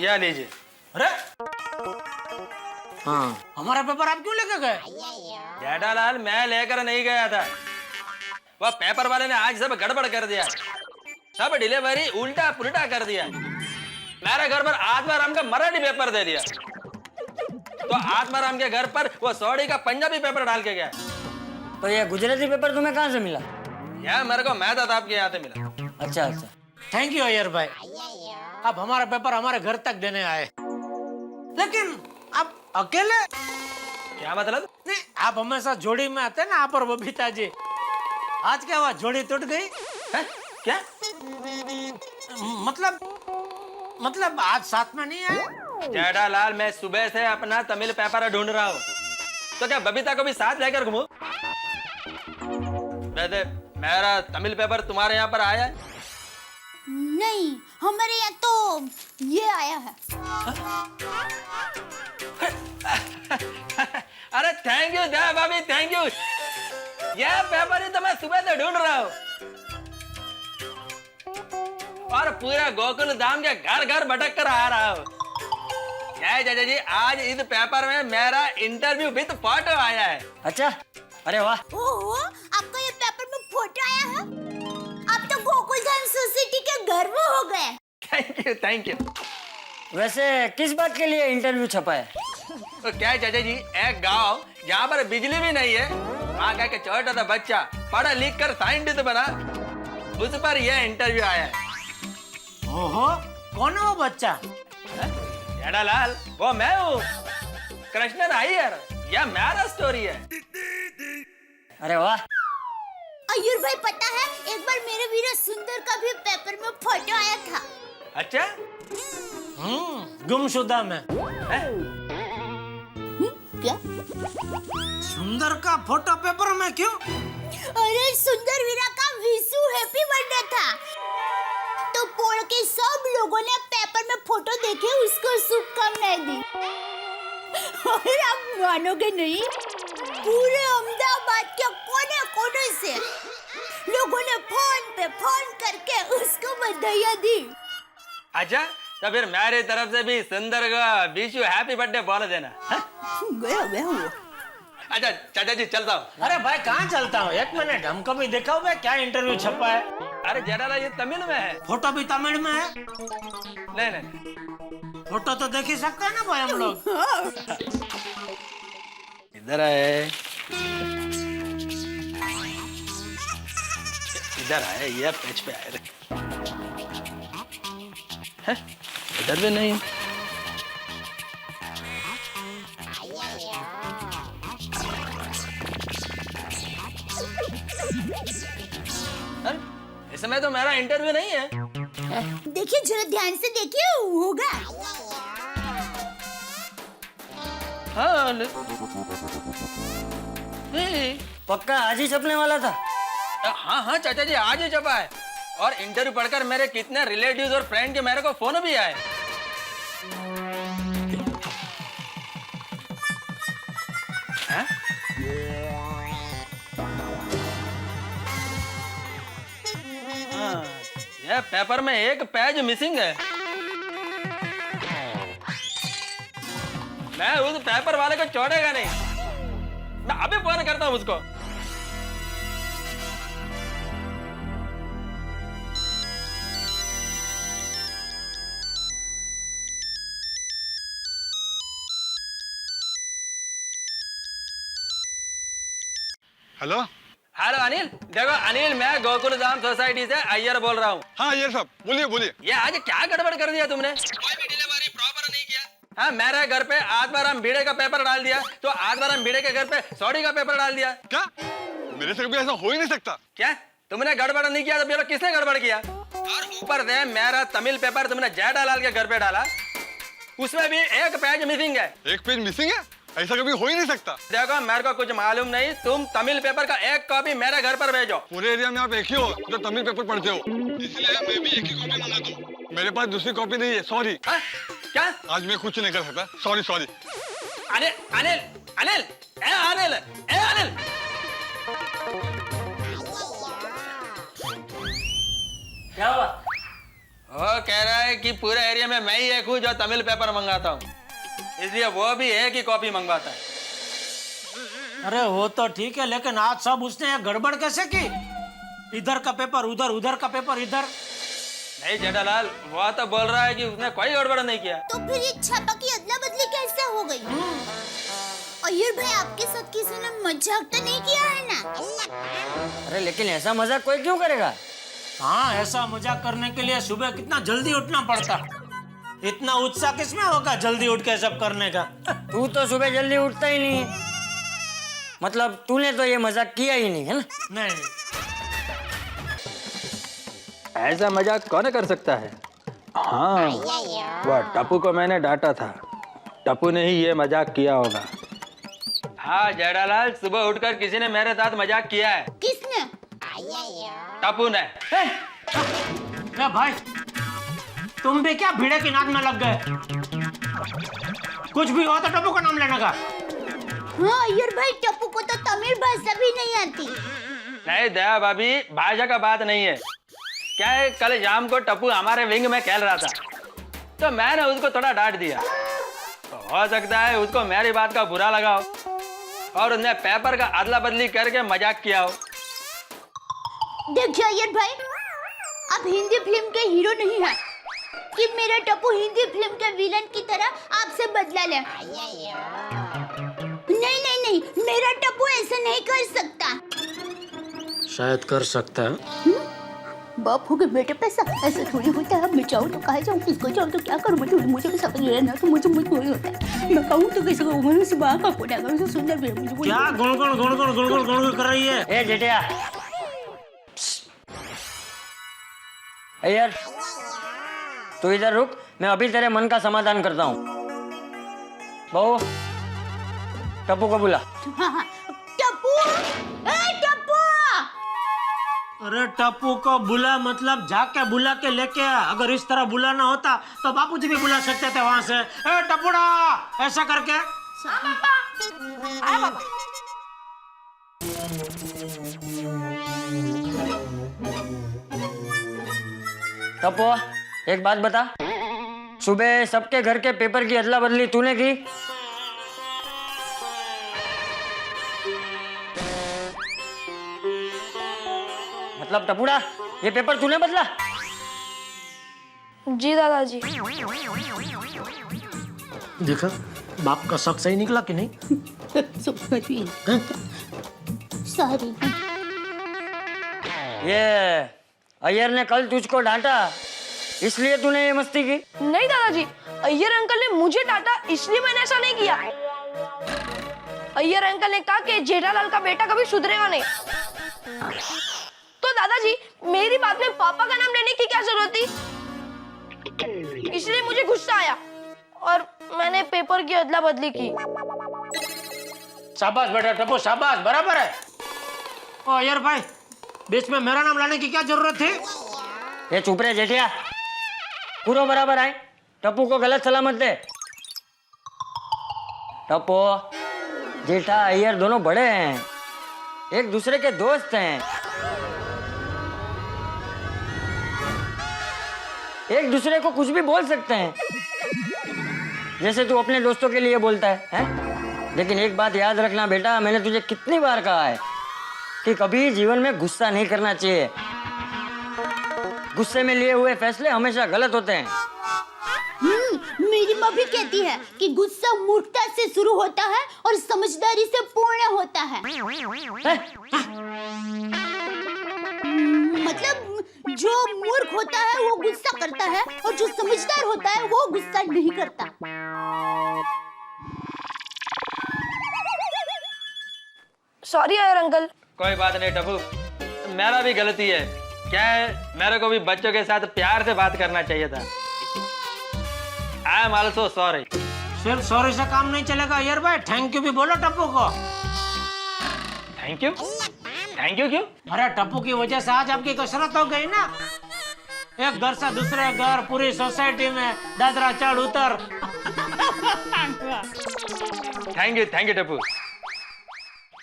ये लीजिए। अरे हाँ हमारा पेपर आप क्यों लेकर गए? जेठालाल मैं लेकर नहीं गया था, वह पेपर वाले ने आज सब गड़बड़ कर दिया, सब डिलीवरी उल्टा पुल्टा कर दिया। मेरे घर पर आत्माराम का मराठी पेपर दे दिया, तो आत्माराम के घर पर वो सौड़ी का पंजाबी पेपर डाल के गया। तो ये गुजराती पेपर तुम्हें कहाँ से मिला? यह मेरे को मेहता आपके यहाँ से मिला। अच्छा अच्छा, थैंक यू अय्यर भाई। आप हमारा पेपर हमारे घर तक देने आए, लेकिन आप अकेले? क्या मतलब? नहीं, आप हमेशा जोड़ी में आते ना आप और बबीता जी। आज क्या हुआ, जोड़ी टूट गई है? क्या मतलब आज साथ में नहीं आए? जेठालाल, मैं सुबह से अपना तमिल पेपर ढूंढ रहा हूँ, तो क्या बबीता को भी साथ लेकर घूमूं? वैसे मेरा तमिल पेपर तुम्हारे यहाँ पर आया है? नहीं, हमारे यहाँ तो ये आया है। अरे थैंक यू जया भाभी, थैंक यू। यह पेपर ही तो मैं सुबह से ढूंढ रहा हूँ और पूरा गोकुल धाम के घर घर भटक कर आ रहा हूँ। जय चाचा जी, आज इस पेपर में मेरा इंटरव्यू विद फोटो आया है। अच्छा, अरे वाह। ओहो, आपका ये पेपर में फोटो आया है? आप तो गोकुल धाम सोसाइटी के गर्व हो गए। Thank you, thank you. वैसे किस बात के लिए इंटरव्यू छपा है? तो क्या है चाचा जी, एक गांव जहाँ पर बिजली भी नहीं है, वहाँ का एक छोटा सा बच्चा पढ़ा लिख कर साइंटिस्ट बना, उस पर यह इंटरव्यू आया है। ओहो, कौन है वो बच्चा? जेठालाल, वो मैं हूँ, कृष्णन अय्यर। यह मेरा स्टोरी है। अरे वाह। अय्यर भाई, पता है एक बार मेरे वीरा सुंदर का भी पेपर में फोटो आया था। अच्छा? गुमशुदा में। क्या? सुंदर का फोटो पेपर में क्यों? अरे सुंदर वीरा का विशु हैप्पी बर्थडे था, तो पोड़ के सब लोगों ने पेपर में फोटो देखे उसको शुभकामनाएं दी। और आप मानोगे नहीं, पूरे अहमदाबाद के कोने कोने से लोगों ने फोन पे फोन करके उसको बधाइयां दी। अच्छा, तो फिर मेरी तरफ से भी सुंदर का विश यू हैप्पी बर्थडे बोल देना। गया वो। अच्छा चाचा जी, चलता हूँ। अरे भाई, कहाँ चलता हूँ? एक मिनट, हमको भी दिखाओ भाई, क्या इंटरव्यू छपा है? अरे जेठालाल, ये तमिल में है। फोटो भी तमिल में है? नहीं नहीं, फोटो तो देख ही सकते हैं ना भाई हम लोग। इधर है, इधर आए, ये पेज पे आए। इधर भी नहीं। इस समय तो मेरा इंटरव्यू नहीं है। देखिए, जरा ध्यान से देखिए, होगा। हाँ, पक्का आज ही छपने वाला था? हाँ हाँ चाचा जी, आज ही छपा है। और इंटरव्यू पढ़कर मेरे कितने रिलेटिव्स और फ्रेंड के मेरे को फोन भी आए। ये पेपर में एक पेज मिसिंग है। मैं उस पेपर वाले को छोड़ेगा नहीं। मैं अभी फोन करता हूँ उसको। हेलो हेलो अनिल, देखो अनिल, मैं गोकुल धाम सोसाइटी से अय्यर बोल रहा हूँ। हाँ ये सब बोलिए बोलिए। ये आज क्या गड़बड़ कर दिया तुमने? कोई भी डिलीवरी प्रॉपर नहीं किया। हाँ, मेरे घर पे आत्माराम भिड़े का पेपर डाल दिया, तो आत्माराम भिड़े के घर पे सौड़ी का पेपर डाल दिया। क्या? मेरे से कभी ऐसा हो ही नहीं सकता। क्या तुमने गड़बड़ नहीं किया तो बोलो किसने गड़बड़ किया? और ऊपर से मेरा तमिल पेपर तुमने जेठालाल के घर पे डाला, उसमें भी एक पेज मिसिंग है। एक पेज मिसिंग है? ऐसा कभी हो ही नहीं सकता। देखो, मेरे को कुछ मालूम नहीं, तुम तमिल पेपर का एक कॉपी मेरे घर पर भेजो। पूरे एरिया में आप एक ही हो जो तमिल पेपर पढ़ते हो, इसलिए मैं भी एक ही कॉपी मंगाता हूँ। मेरे पास दूसरी कॉपी नहीं है, सॉरी। क्या? आज मैं कुछ नहीं कर सकता, सॉरी सॉरी। अनिल अनिल अनिल, ए अनिल, ए अनिल। क्या हुआ? वो कह रहा है कि पूरे एरिया में मैं ही एक हूँ जो तमिल पेपर मंगाता हूँ, इसलिए वो भी एक ही कॉपी मंगवाता है। अरे वो तो ठीक है, लेकिन आज सब उसने ये गड़बड़ कैसे की? इधर का पेपर उधर, उधर का पेपर इधर। नहीं जेठालाल, वो तो बोल रहा है कि उसने कोई गड़बड़ नहीं किया। तो फिर ये छापा की अदला बदली कैसे हो गई? अय्यर भाई आपके साथ किसी ने मजाक तो नहीं किया है ना? अरे लेकिन ऐसा मजाक कोई क्यों करेगा? हाँ, ऐसा मजाक करने के लिए सुबह कितना जल्दी उठना पड़ता। इतना उत्साह किसमें होगा जल्दी उठ के सब करने का? तू तो सुबह जल्दी उठता ही नहीं है। मतलब तूने तो ये मजाक किया ही नहीं है ना? नहीं। ऐसा मजाक कौन कर सकता है? हाँ, वह टप्पू को मैंने डांटा था, टप्पू ने ही ये मजाक किया होगा। हाँ जेठालाल, सुबह उठकर किसी ने मेरे साथ मजाक किया है। किसने? टप्पू ने। ए भाई, तुम भी क्या भिड़े की नाद में लग गए? कुछ भी हो तो टप्पू का नाम लेने का। हाँ अय्यर भाई, टप्पू को तो तमिल भाषा भी नहीं आती। नहीं दया भाभी, भाषा का बात नहीं है। क्या है, कल शाम को टप्पू हमारे विंग में खेल रहा था, तो मैंने उसको थोड़ा डांट दिया। तो हो सकता है उसको मेरी बात का बुरा लगा हो और उसने पेपर का अदला बदली करके मजाक किया हो। देखिए अय्यर भाई, आप हिंदी फिल्म के हीरो नहीं हैं कि मेरा टप्पू हिंदी फिल्म के विलन की तरह आपसे बदला ले। नहीं नहीं नहीं, मेरा टप्पू ऐसा नहीं कर सकता। शायद कर सकता है। बाप हो गए बेटे, पैसा ऐसा थोड़ी होता है। मैं चाहूँ तो कहा जाऊँ, किसको चाहूँ तो क्या करूँ? मुझे भी समझ नहीं, तो मुझे मजबूरी होता है। मैं कहूँ तो कैसे कहूँ? मैंने सुबह का कोटा करूँ तो सुंदर भी मुझे क्या गुण कर रही है? ए जेठिया, अय्यर तू इधर रुक, मैं अभी तेरे मन का समाधान करता हूँ। बहू, टप्पू को बुला। हाँ, टप्पू, टप्पू। अरे टप्पू को बुला मतलब जाके बुला के लेके आ। अगर इस तरह बुलाना होता तो बापूजी भी बुला सकते थे वहां से। ए टप्पूड़ा, ऐसा करके। टप्पू, एक बात बता, सुबह सबके घर के पेपर की अदला बदली तूने की? मतलब टपुड़ा, ये पेपर तूने बदला? जी दादाजी। देखा, बाप का शक सही निकला कि नहीं? सॉरी। ये अय्यर ने कल तुझको डांटा, इसलिए तूने ये मस्ती की? नहीं दादाजी, अय्यर अंकल ने मुझे डांटा इसलिए मैंने ऐसा नहीं किया। अय्यर अंकल ने कहा कि जेठालाल का बेटा कभी सुधरेगा नहीं। तो दादाजी, मेरी बात में पापा का नाम लेने की क्या जरूरत थी? इसलिए मुझे गुस्सा आया और मैंने पेपर की अदला बदली की। शाबाश बेटा टप्पू, शाबाश, बराबर है। ओ यार भाई, बीच में मेरा नाम लाने की क्या जरूरत थी? ये चुप रहे जेठिया, पूरा बराबर आए, टप्पू को गलत सलामत दे। टप्पू, जेठा अय्यर दोनों बड़े हैं, एक दूसरे के दोस्त हैं, एक दूसरे को कुछ भी बोल सकते हैं, जैसे तू अपने दोस्तों के लिए बोलता है? लेकिन एक बात याद रखना बेटा, मैंने तुझे कितनी बार कहा है कि कभी जीवन में गुस्सा नहीं करना चाहिए। गुस्से में लिए हुए फैसले हमेशा गलत होते हैं। मेरी माँ भी कहती है कि गुस्सा मूर्खता से शुरू होता है और समझदारी से पूर्ण होता है। मतलब जो मूर्ख होता है वो गुस्सा करता है और जो समझदार होता है वो गुस्सा नहीं करता। Sorry Iyer uncle. कोई बात नहीं टप्पू, मेरा भी गलती है। क्या है, मेरे को भी बच्चों के साथ प्यार से बात करना चाहिए था। I am also sorry. सिर्फ सॉरी से काम नहीं चलेगा यार भाई, थैंक यू भी बोलो टप्पू को। Thank you? थैंक यू क्यों? अरे टप्पू की वजह से आज आपकी कसरत हो गई ना। एक घर से दूसरे घर, पूरी सोसाइटी में दादरा चढ़ उतर। Thank you Tappu.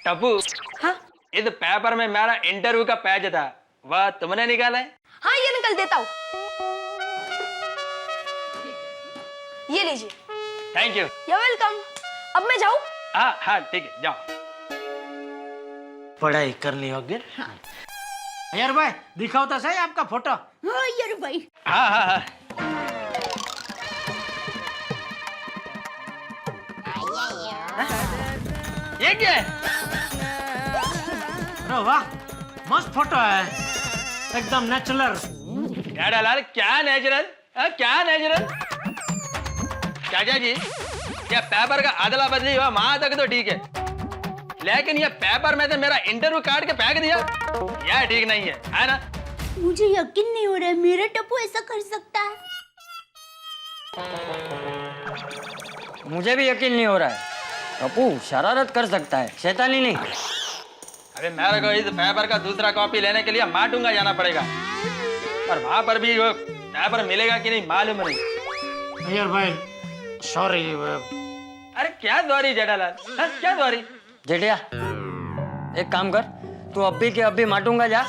टप्पू, हाँ? इस पेपर में मेरा इंटरव्यू का पेज था, वह तुमने निकाला है? हाँ ये निकल देता हूँ, ये लीजिए। Thank you. You're welcome। अब मैं जाऊँ? हाँ हाँ ठीक है, जाओ। पढ़ाई कर ली होगी। यार भाई दिखाओ तो सही आपका फोटो। हाँ यार भाई। हाँ हाँ हाँ। ये क्या है? अरे वाह, मस्त फोटो है, एकदम नेचुरल। जेठालाल क्या नेचुरल? क्या नेचुरल? चाचा जी, ये पेपर का अदला बदली हुआ वहां तक तो ठीक है, लेकिन ये पेपर में से मेरा इंटरव्यू काट के फेंक दिया, यह ठीक नहीं है ना? मुझे यकीन नहीं हो रहा है मेरा टप्पू ऐसा कर सकता है। मुझे भी यकीन नहीं हो रहा है। टप्पू शरारत कर सकता है, शैतानी नहीं। अरे मेरे को इस पेपर का दूसरा कॉपी लेने के लिए माटूंगा जाना पड़ेगा, पर वहां पर भी वो पेपर मिलेगा कि नहीं मालूम नहीं। अय्यर भाई सॉरी। अरे क्या सॉरी जेठालाल, क्या सॉरी? जेठिया एक काम कर, तू अभी के अभी माटूंगा जा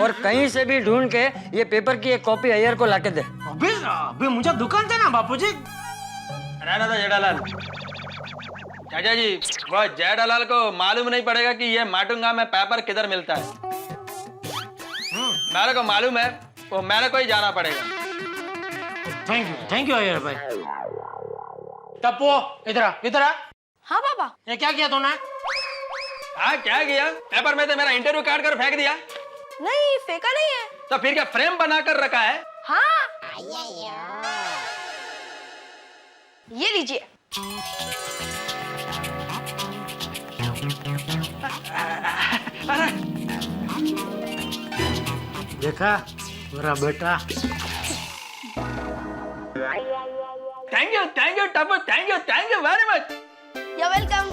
और कहीं से भी ढूंढ के ये पेपर की एक कॉपी अय्यर को लाके दे। अभी मुझे दुकान देना बापूजी। रहना तो जेठालाल। चाचा जी, वो जेठालाल को मालूम नहीं पड़ेगा कि ये माटूंगा में पेपर किधर मिलता है। मेरे को मालूम है, वो मेरे को ही जाना पड़ेगा। थैंक यू अय्यर भाई। टप्पू इधर इधर। हाँ पापा। ये क्या किया तूने? हाँ क्या किया? पेपर में से मेरा इंटरव्यू काट कर फेंक दिया। नहीं फेंका नहीं है। तो फिर क्या फ्रेम बनाकर रखा है? हाँ ये लीजिए। देखा मेरा बेटा। Thank you Tappu, thank you very much. You welcome.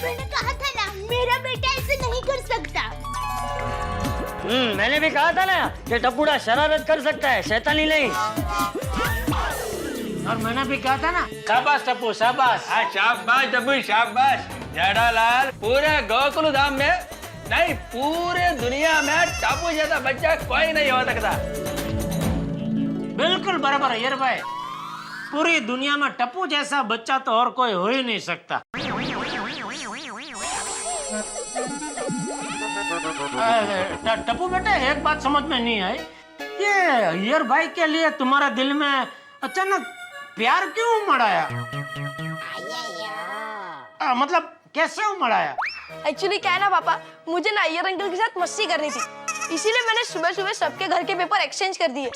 मैंने कहा था ना मेरा बेटा ऐसे नहीं कर सकता। मैंने भी कहा था ना कि टप्पूड़ा शरारत कर सकता है, शैतानी नहीं। और मैंने भी कहा था ना, शाबाश टप्पू शाबाश। हाँ शाबाश टप्पू शाबाश। जेठालाल, पूरे गोकुल धाम में नहीं, पूरे दुनिया में टप्पू जैसा बच्चा कोई नहीं हो सकता। बिल्कुल बराबर है यार भाई, पूरी दुनिया में टप्पू जैसा बच्चा तो और कोई हो ही नहीं सकता। टप्पू बेटा एक बात समझ में नहीं आई, ये अय्यर भाई के लिए तुम्हारे दिल में अचानक प्यार क्यों उमड़ आया? मतलब कैसे उमड़ आया? एक्चुअली क्या है ना पापा, मुझे ना अय्यर अंकल के साथ मस्ती करनी थी, इसीलिए मैंने सुबह सुबह सबके घर के पेपर एक्सचेंज कर दिए।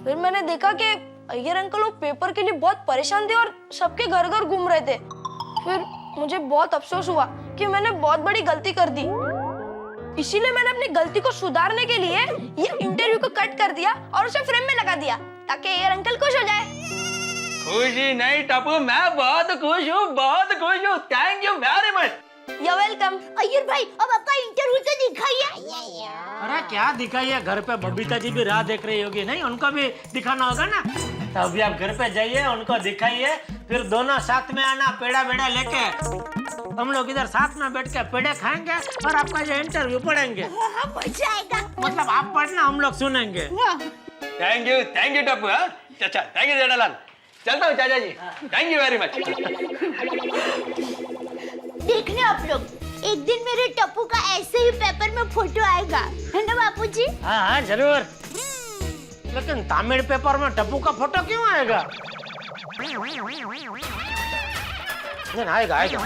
फिर मैंने देखा कि अय्यर अंकल वो पेपर के लिए बहुत परेशान थे और सबके घर घर घूम रहे थे। फिर मुझे बहुत अफसोस हुआ कि मैंने बहुत बड़ी गलती कर दी, इसीलिए मैंने अपनी गलती को सुधारने के लिए ये इंटरव्यू को कट कर दिया और उसे फ्रेम में लगा दिया ताकि अय्यर अंकल खुश हो जाए। खुशी नहीं टप्पू, मैं बहुत खुश हूँ, बहुत खुश हूँ। Thank you very much. You welcome. Iyer भाई अब आपका इंटरव्यू तो दिखाइए। अरे क्या दिखाइए, घर पे बबीता जी भी राह देख रही होगी, नहीं उनको भी दिखाना होगा ना। तो अभी आप घर पे जाइए, उनको दिखाइए, फिर दोनों साथ में आना पेड़ा बेड़ा लेके। हम लोग इधर साथ में बैठ के पेड़े खाएंगे और आपका ये इंटरव्यू पढ़ेंगे। मजा आएगा। मतलब आप पढ़ना, हम लोग सुनेंगे। Thank you Tappu. अच्छा थैंक यू जेठालाल, चलता हूँ चाचा जी। Thank you very much. देखना आप लोग, एक दिन मेरे टप्पू का ऐसे ही पेपर में फोटो आएगा, है ना बापूजी? हाँ हाँ जरूर। लेकिन तमिल पेपर में टप्पू का फोटो क्यों आएगा? आएगा आएगा।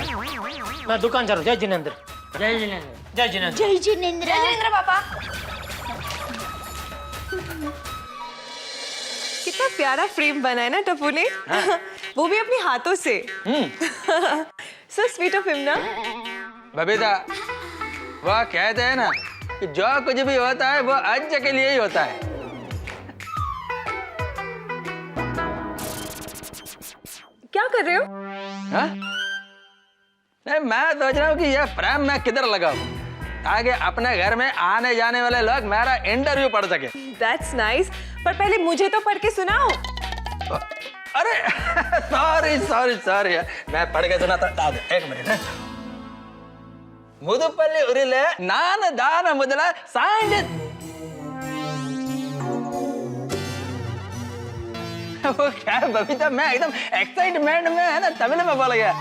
मैं दुकान जा रहा हूँ। जय जिनेंद्र। जय जिनेंद्र। जय जिनेंद्र। जय जिनेंद्र। जय जिनेंद्र पापा। कितना प्यारा फ्रेम बना है ना टप्पू ने। वो भी अपने हाथों से। सो स्वीट ऑफ हिम ना। बबीता, वो कहते हैं ना कि जो कुछ भी होता है वो आज के लिए ही होता है। क्या कर रहे हो? हाँ? नहीं, मैं सोच रहा हूँ कि यह फ्रेम मैं किधर लगाऊं ताकि अपने घर में आने जाने वाले लोग मेरा इंटरव्यू पढ़ सके। That's nice. पर पहले मुझे तो पढ़ के सुनाओ। अरे सॉरी मैं पढ़ के सुनाता। एक मिनट। मुदुपल्ली उरिले नान दान मुदला साइंस। वो क्या बबीता, मैं एकदम एक्साइटमेंट में है ना, तमिल में बोल गया।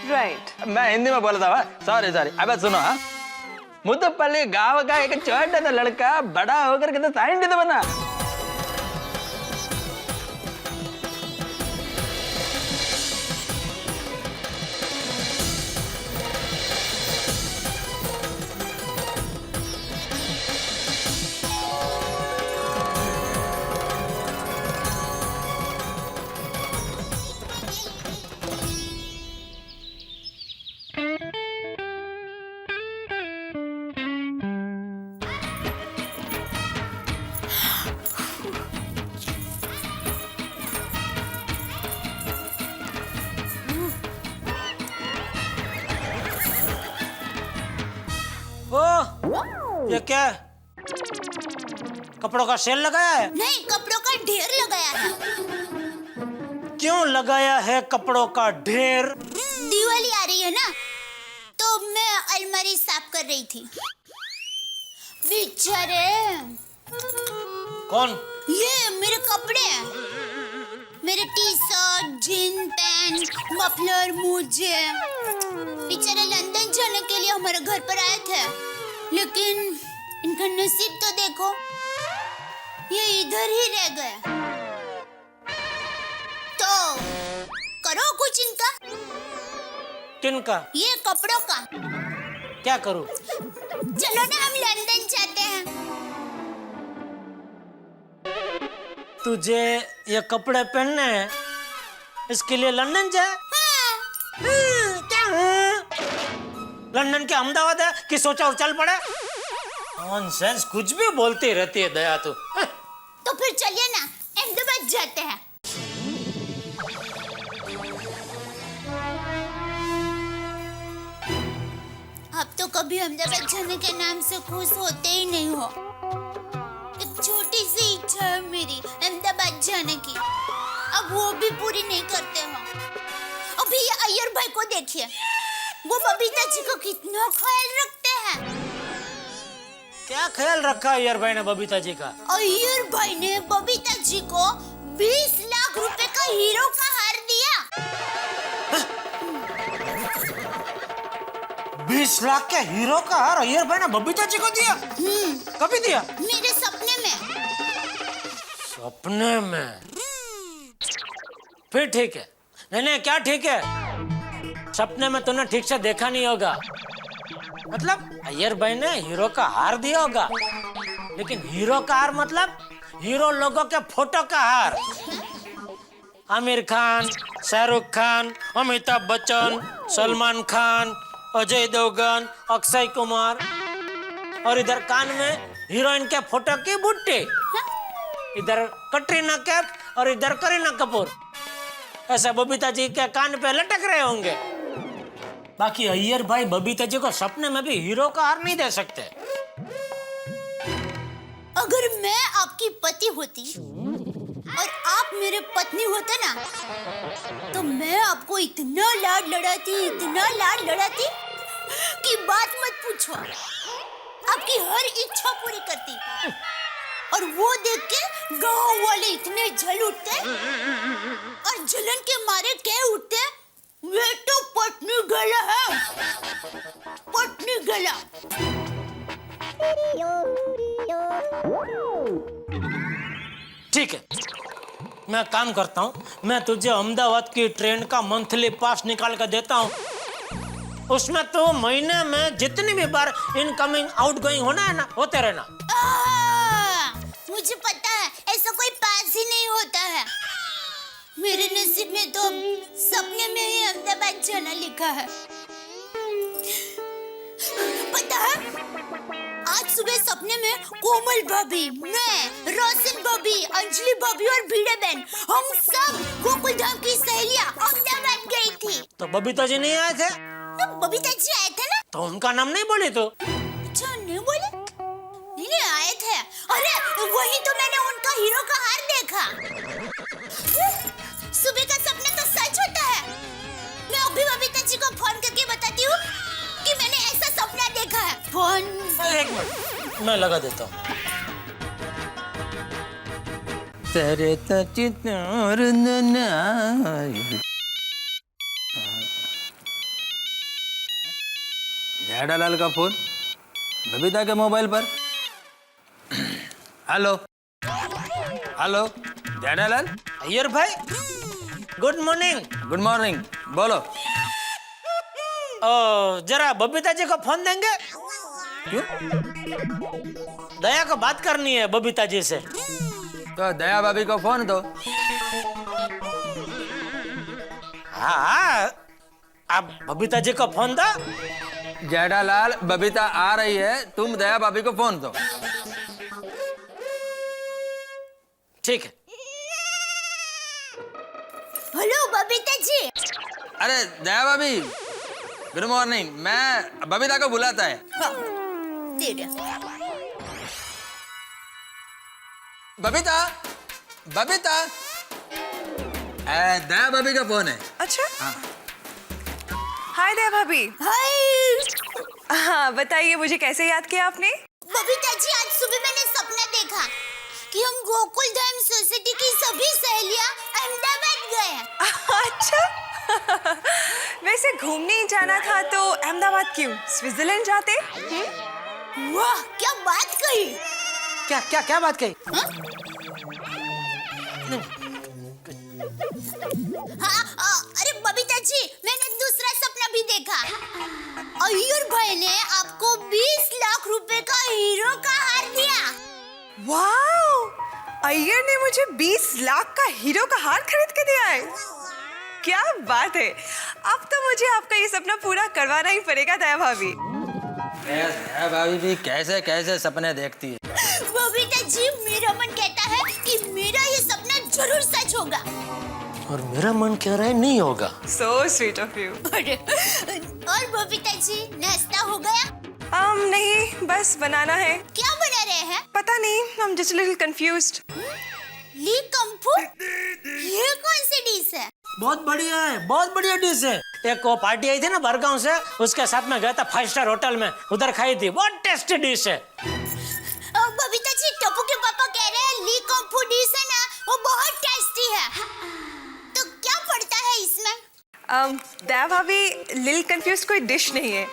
राइट। मैं हिंदी में बोलता हुआ। सॉरी। अब सुनो। हाँ, मुदुपल्ली गांव का एक छोटा सा लड़का बड़ा होकर के तो साइंटिस्ट बना। ये क्या है? कपड़ों का सेल लगाया है? नहीं, कपड़ों का ढेर लगाया है। क्यों लगाया है कपड़ों का ढेर? दिवाली आ रही है ना, तो मैं अलमारी साफ कर रही थी। बेचारे, कौन? ये मेरे कपड़े, मेरे T shirt, gene pant, muffler, मोजे। बेचारे लंदन जाने के लिए हमारे घर पर आए थे, लेकिन इनका नसीब तो देखो, ये इधर ही रह गए। तो करो कुछ इनका। किनका? ये कपड़ों का। क्या करूं? चलो ना, हम लंदन जाते हैं। तुझे ये कपड़े पहनने हैं, इसके लिए लंदन जाए? क्या लंदन के अहमदाबाद है कि सोचा और चल पड़े? नॉनसेंस, कुछ भी बोलती रहती है दया तो। तो फिर चलिए ना, अहमदाबाद जाते हैं। अब तो कभी अहमदाबाद जाने के नाम से खुश होते ही नहीं हो। एक छोटी सी इच्छा है मेरी अहमदाबाद जाने की, अब वो भी पूरी नहीं करते हो। अभी ये अय्यर भाई को देखिए, वो बबीता जी को कितना ख्याल रखते हैं। क्या ख्याल रखा अय्यर भाई ने बबीता जी का? अय्यर भाई ने बबीता जी को 20 लाख रुपए का हीरो का हार दिया। 20 लाख के हीरो का हार अय्यर भाई ने बबीता जी को दिया? कभी दिया? मेरे सपने में। सपने में? फिर ठीक है। नहीं, क्या ठीक है? सपने में तूने ठीक से देखा नहीं होगा। मतलब अय्यर भाई ने हीरो का हार दिया होगा, लेकिन हीरो का हार मतलब हीरो लोगों के फोटो का हार। आमिर खान, शाहरुख खान, अमिताभ बच्चन, सलमान खान, अजय देवगन, अक्षय कुमार, और इधर कान में हीरोइन के फोटो की बुट्टी, इधर कटरीना कैफ और इधर करीना कपूर। ऐसा बबीता जी के कान पे लटक रहे होंगे। बाकी अय्यर भाई बबीता जी को सपने में भी हीरो का हार नहीं दे सकते। अगर मैं आपकी पति होती और आप मेरे पत्नी होते ना, तो मैं आपको इतना लाड लड़ाती कि बात मत पूछो। आपकी हर इच्छा पूरी करती, और वो देख के गांव वाले इतने जल उठते और जलन के मारे कह उठते, ये तो पत्नी गला है, पत्नी गला। ठीक है, मैं काम करता हूँ, मैं तुझे अहमदाबाद की ट्रेन का मंथली पास निकाल कर देता हूँ। उसमें तो महीने में जितनी भी बार इनकमिंग आउटगोइंग होना है ना, होते रहना। मुझे पता है, ऐसा कोई पास ही नहीं होता है। मेरे नसीब में तो सपने में ही अहमदाबाद जाना लिखा है। पता है, आज सुबह सपने में कोमल भाभी, मैं, रोशन भाभी, अंजलि भाभी और भिड़े बहन, हम सब गोकुल धाम की सहेलियां अहमदाबाद गई थी। तो बबीता जी नहीं आए थे? तो बबीता जी आए थे ना। तो उनका नाम नहीं बोली तो? अच्छा, नहीं बोले? नहीं, आए थे। अरे वही तो मैंने उनका हीरो का हार देखा। सुबह का सपना तो सच होता है। मैं अभी बबीता जी को फोन करके बताती हूँ कि मैंने ऐसा सपना देखा है। फोन। एक मिनट, मैं लगा देता हूँ। जेठालाल का फोन बबीता के मोबाइल पर। Hello hello, Jethalal. अय्यर भाई, गुड मॉर्निंग। गुड मॉर्निंग, बोलो। जरा बबीता जी को फोन देंगे? क्यों? दया को बात करनी है बबीता जी से। तो दया भाभी को फोन दो। हाँ, आप बबीता जी को फोन दो। जेठालाल, बबीता आ रही है, तुम दया भाभी को फोन दो। ठीक है। हेलो बबीता जी। अरे दया भाभी, गुड मॉर्निंग। मैं बबीता को बुलाता है। हाँ, दे दे। बबीता, बबीता, दया भाभी का फोन है। अच्छा हाँ। हाय दया भाभी। हाय। हाँ बताइए, मुझे कैसे याद किया आपने? बबीता जी, आज सुबह मैंने सपना देखा कि हम गोकुल धाम सोसाइटी की सभी सहेलियां अहमदाबाद गए हैं। अच्छा वैसे घूमने ही जाना था तो अहमदाबाद क्यों, स्विट्जरलैंड जाते? वाह, क्या बात कही। क्या क्या क्या बात कही? हाँ, अरे बबीता जी, मैंने दूसरा सपना भी देखा। अय्यर भाई ने आपको 20 लाख रुपए का हीरो का हार दिया। वाह, अय्यर ने मुझे 20 लाख का हीरो का हार खरीद के दिया है। क्या बात है, अब तो मुझे आपका ये सपना पूरा करवाना ही पड़ेगा दया भाभी। दया भाभी भी कैसे कैसे सपने देखती है। बबीता जी, मेरा मन कहता है कि मेरा ये सपना जरूर सच होगा। और मेरा मन कह रहा है नहीं होगा। So sweet of you. और बबीता जी, नाश्ता हो गया? नहीं, बस बनाना है। क्या बना रहे हैं? पता नहीं, I'm just a little confused. ली कंफू? ये कौन सी डिश है? बहुत बढ़िया है, बहुत बढ़िया डिश है। एक वो पार्टी आई थी ना बरगांव से, उसके साथ में गया था 5 स्टार होटल में, उधर खाई थी। बहुत टेस्टी डिश है। बबीता जी, टप्पू के पापा कह रहे हैं ली कंफू डिश है ना, वो बहुत टेस्टी है। तो क्या पड़ता है इसमें? दया भाभी, लिल कंफ्यूज कोई डिश नहीं है।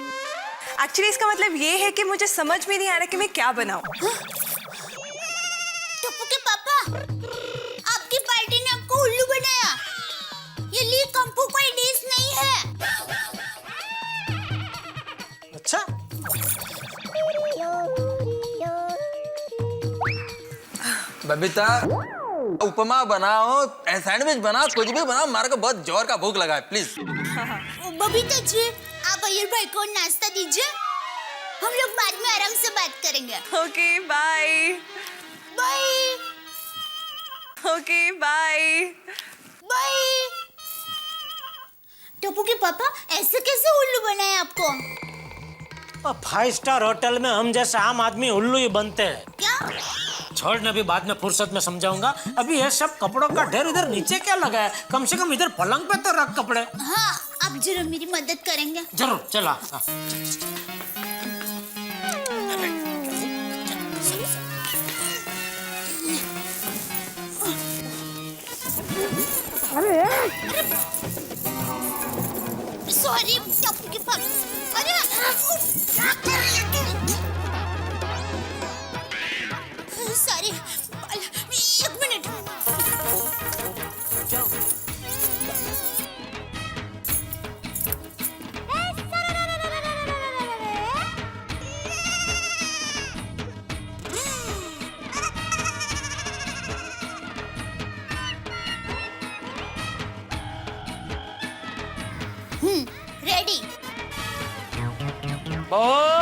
एक्चुअली इसका मतलब ये है कि मुझे समझ में नहीं आ रहा कि मैं क्या बनाऊं। टप्पू के पापा, आपकी पार्टी ने आपको उल्लू बनाया। ये ली कंफू कोई डिश नहीं है। अच्छा, बबीता, उपमा बनाओ, सैंडविच बनाओ, कुछ भी बनाओ, मारे को बहुत जोर का भूख लगा है, प्लीज। बबीता जी, आप अय्यर भाई को नाश्ता दीजिए, हम लोग बाद में आराम से बात करेंगे। Okay bye. Bye. Okay bye. Bye. Tappu के पापा, ऐसे कैसे उल्लू बनाए आपको? 5 स्टार होटल में हम जैसे आम आदमी उल्लू ही बनते हैं। क्या? छोड़, अभी बाद में फुर्सत में समझाऊंगा। अभी ये सब कपड़ों का ढेर इधर नीचे क्या लगा है? कम से कम इधर पलंग पे तो रख कपड़े। हाँ, आप जरूर मेरी मदद करेंगे। जरूर, चला। हाँ। सॉरी टप्पू के पापा। अरे क्या कर रही है तू? सॉरी, एक मिनट। रेडी। बहुत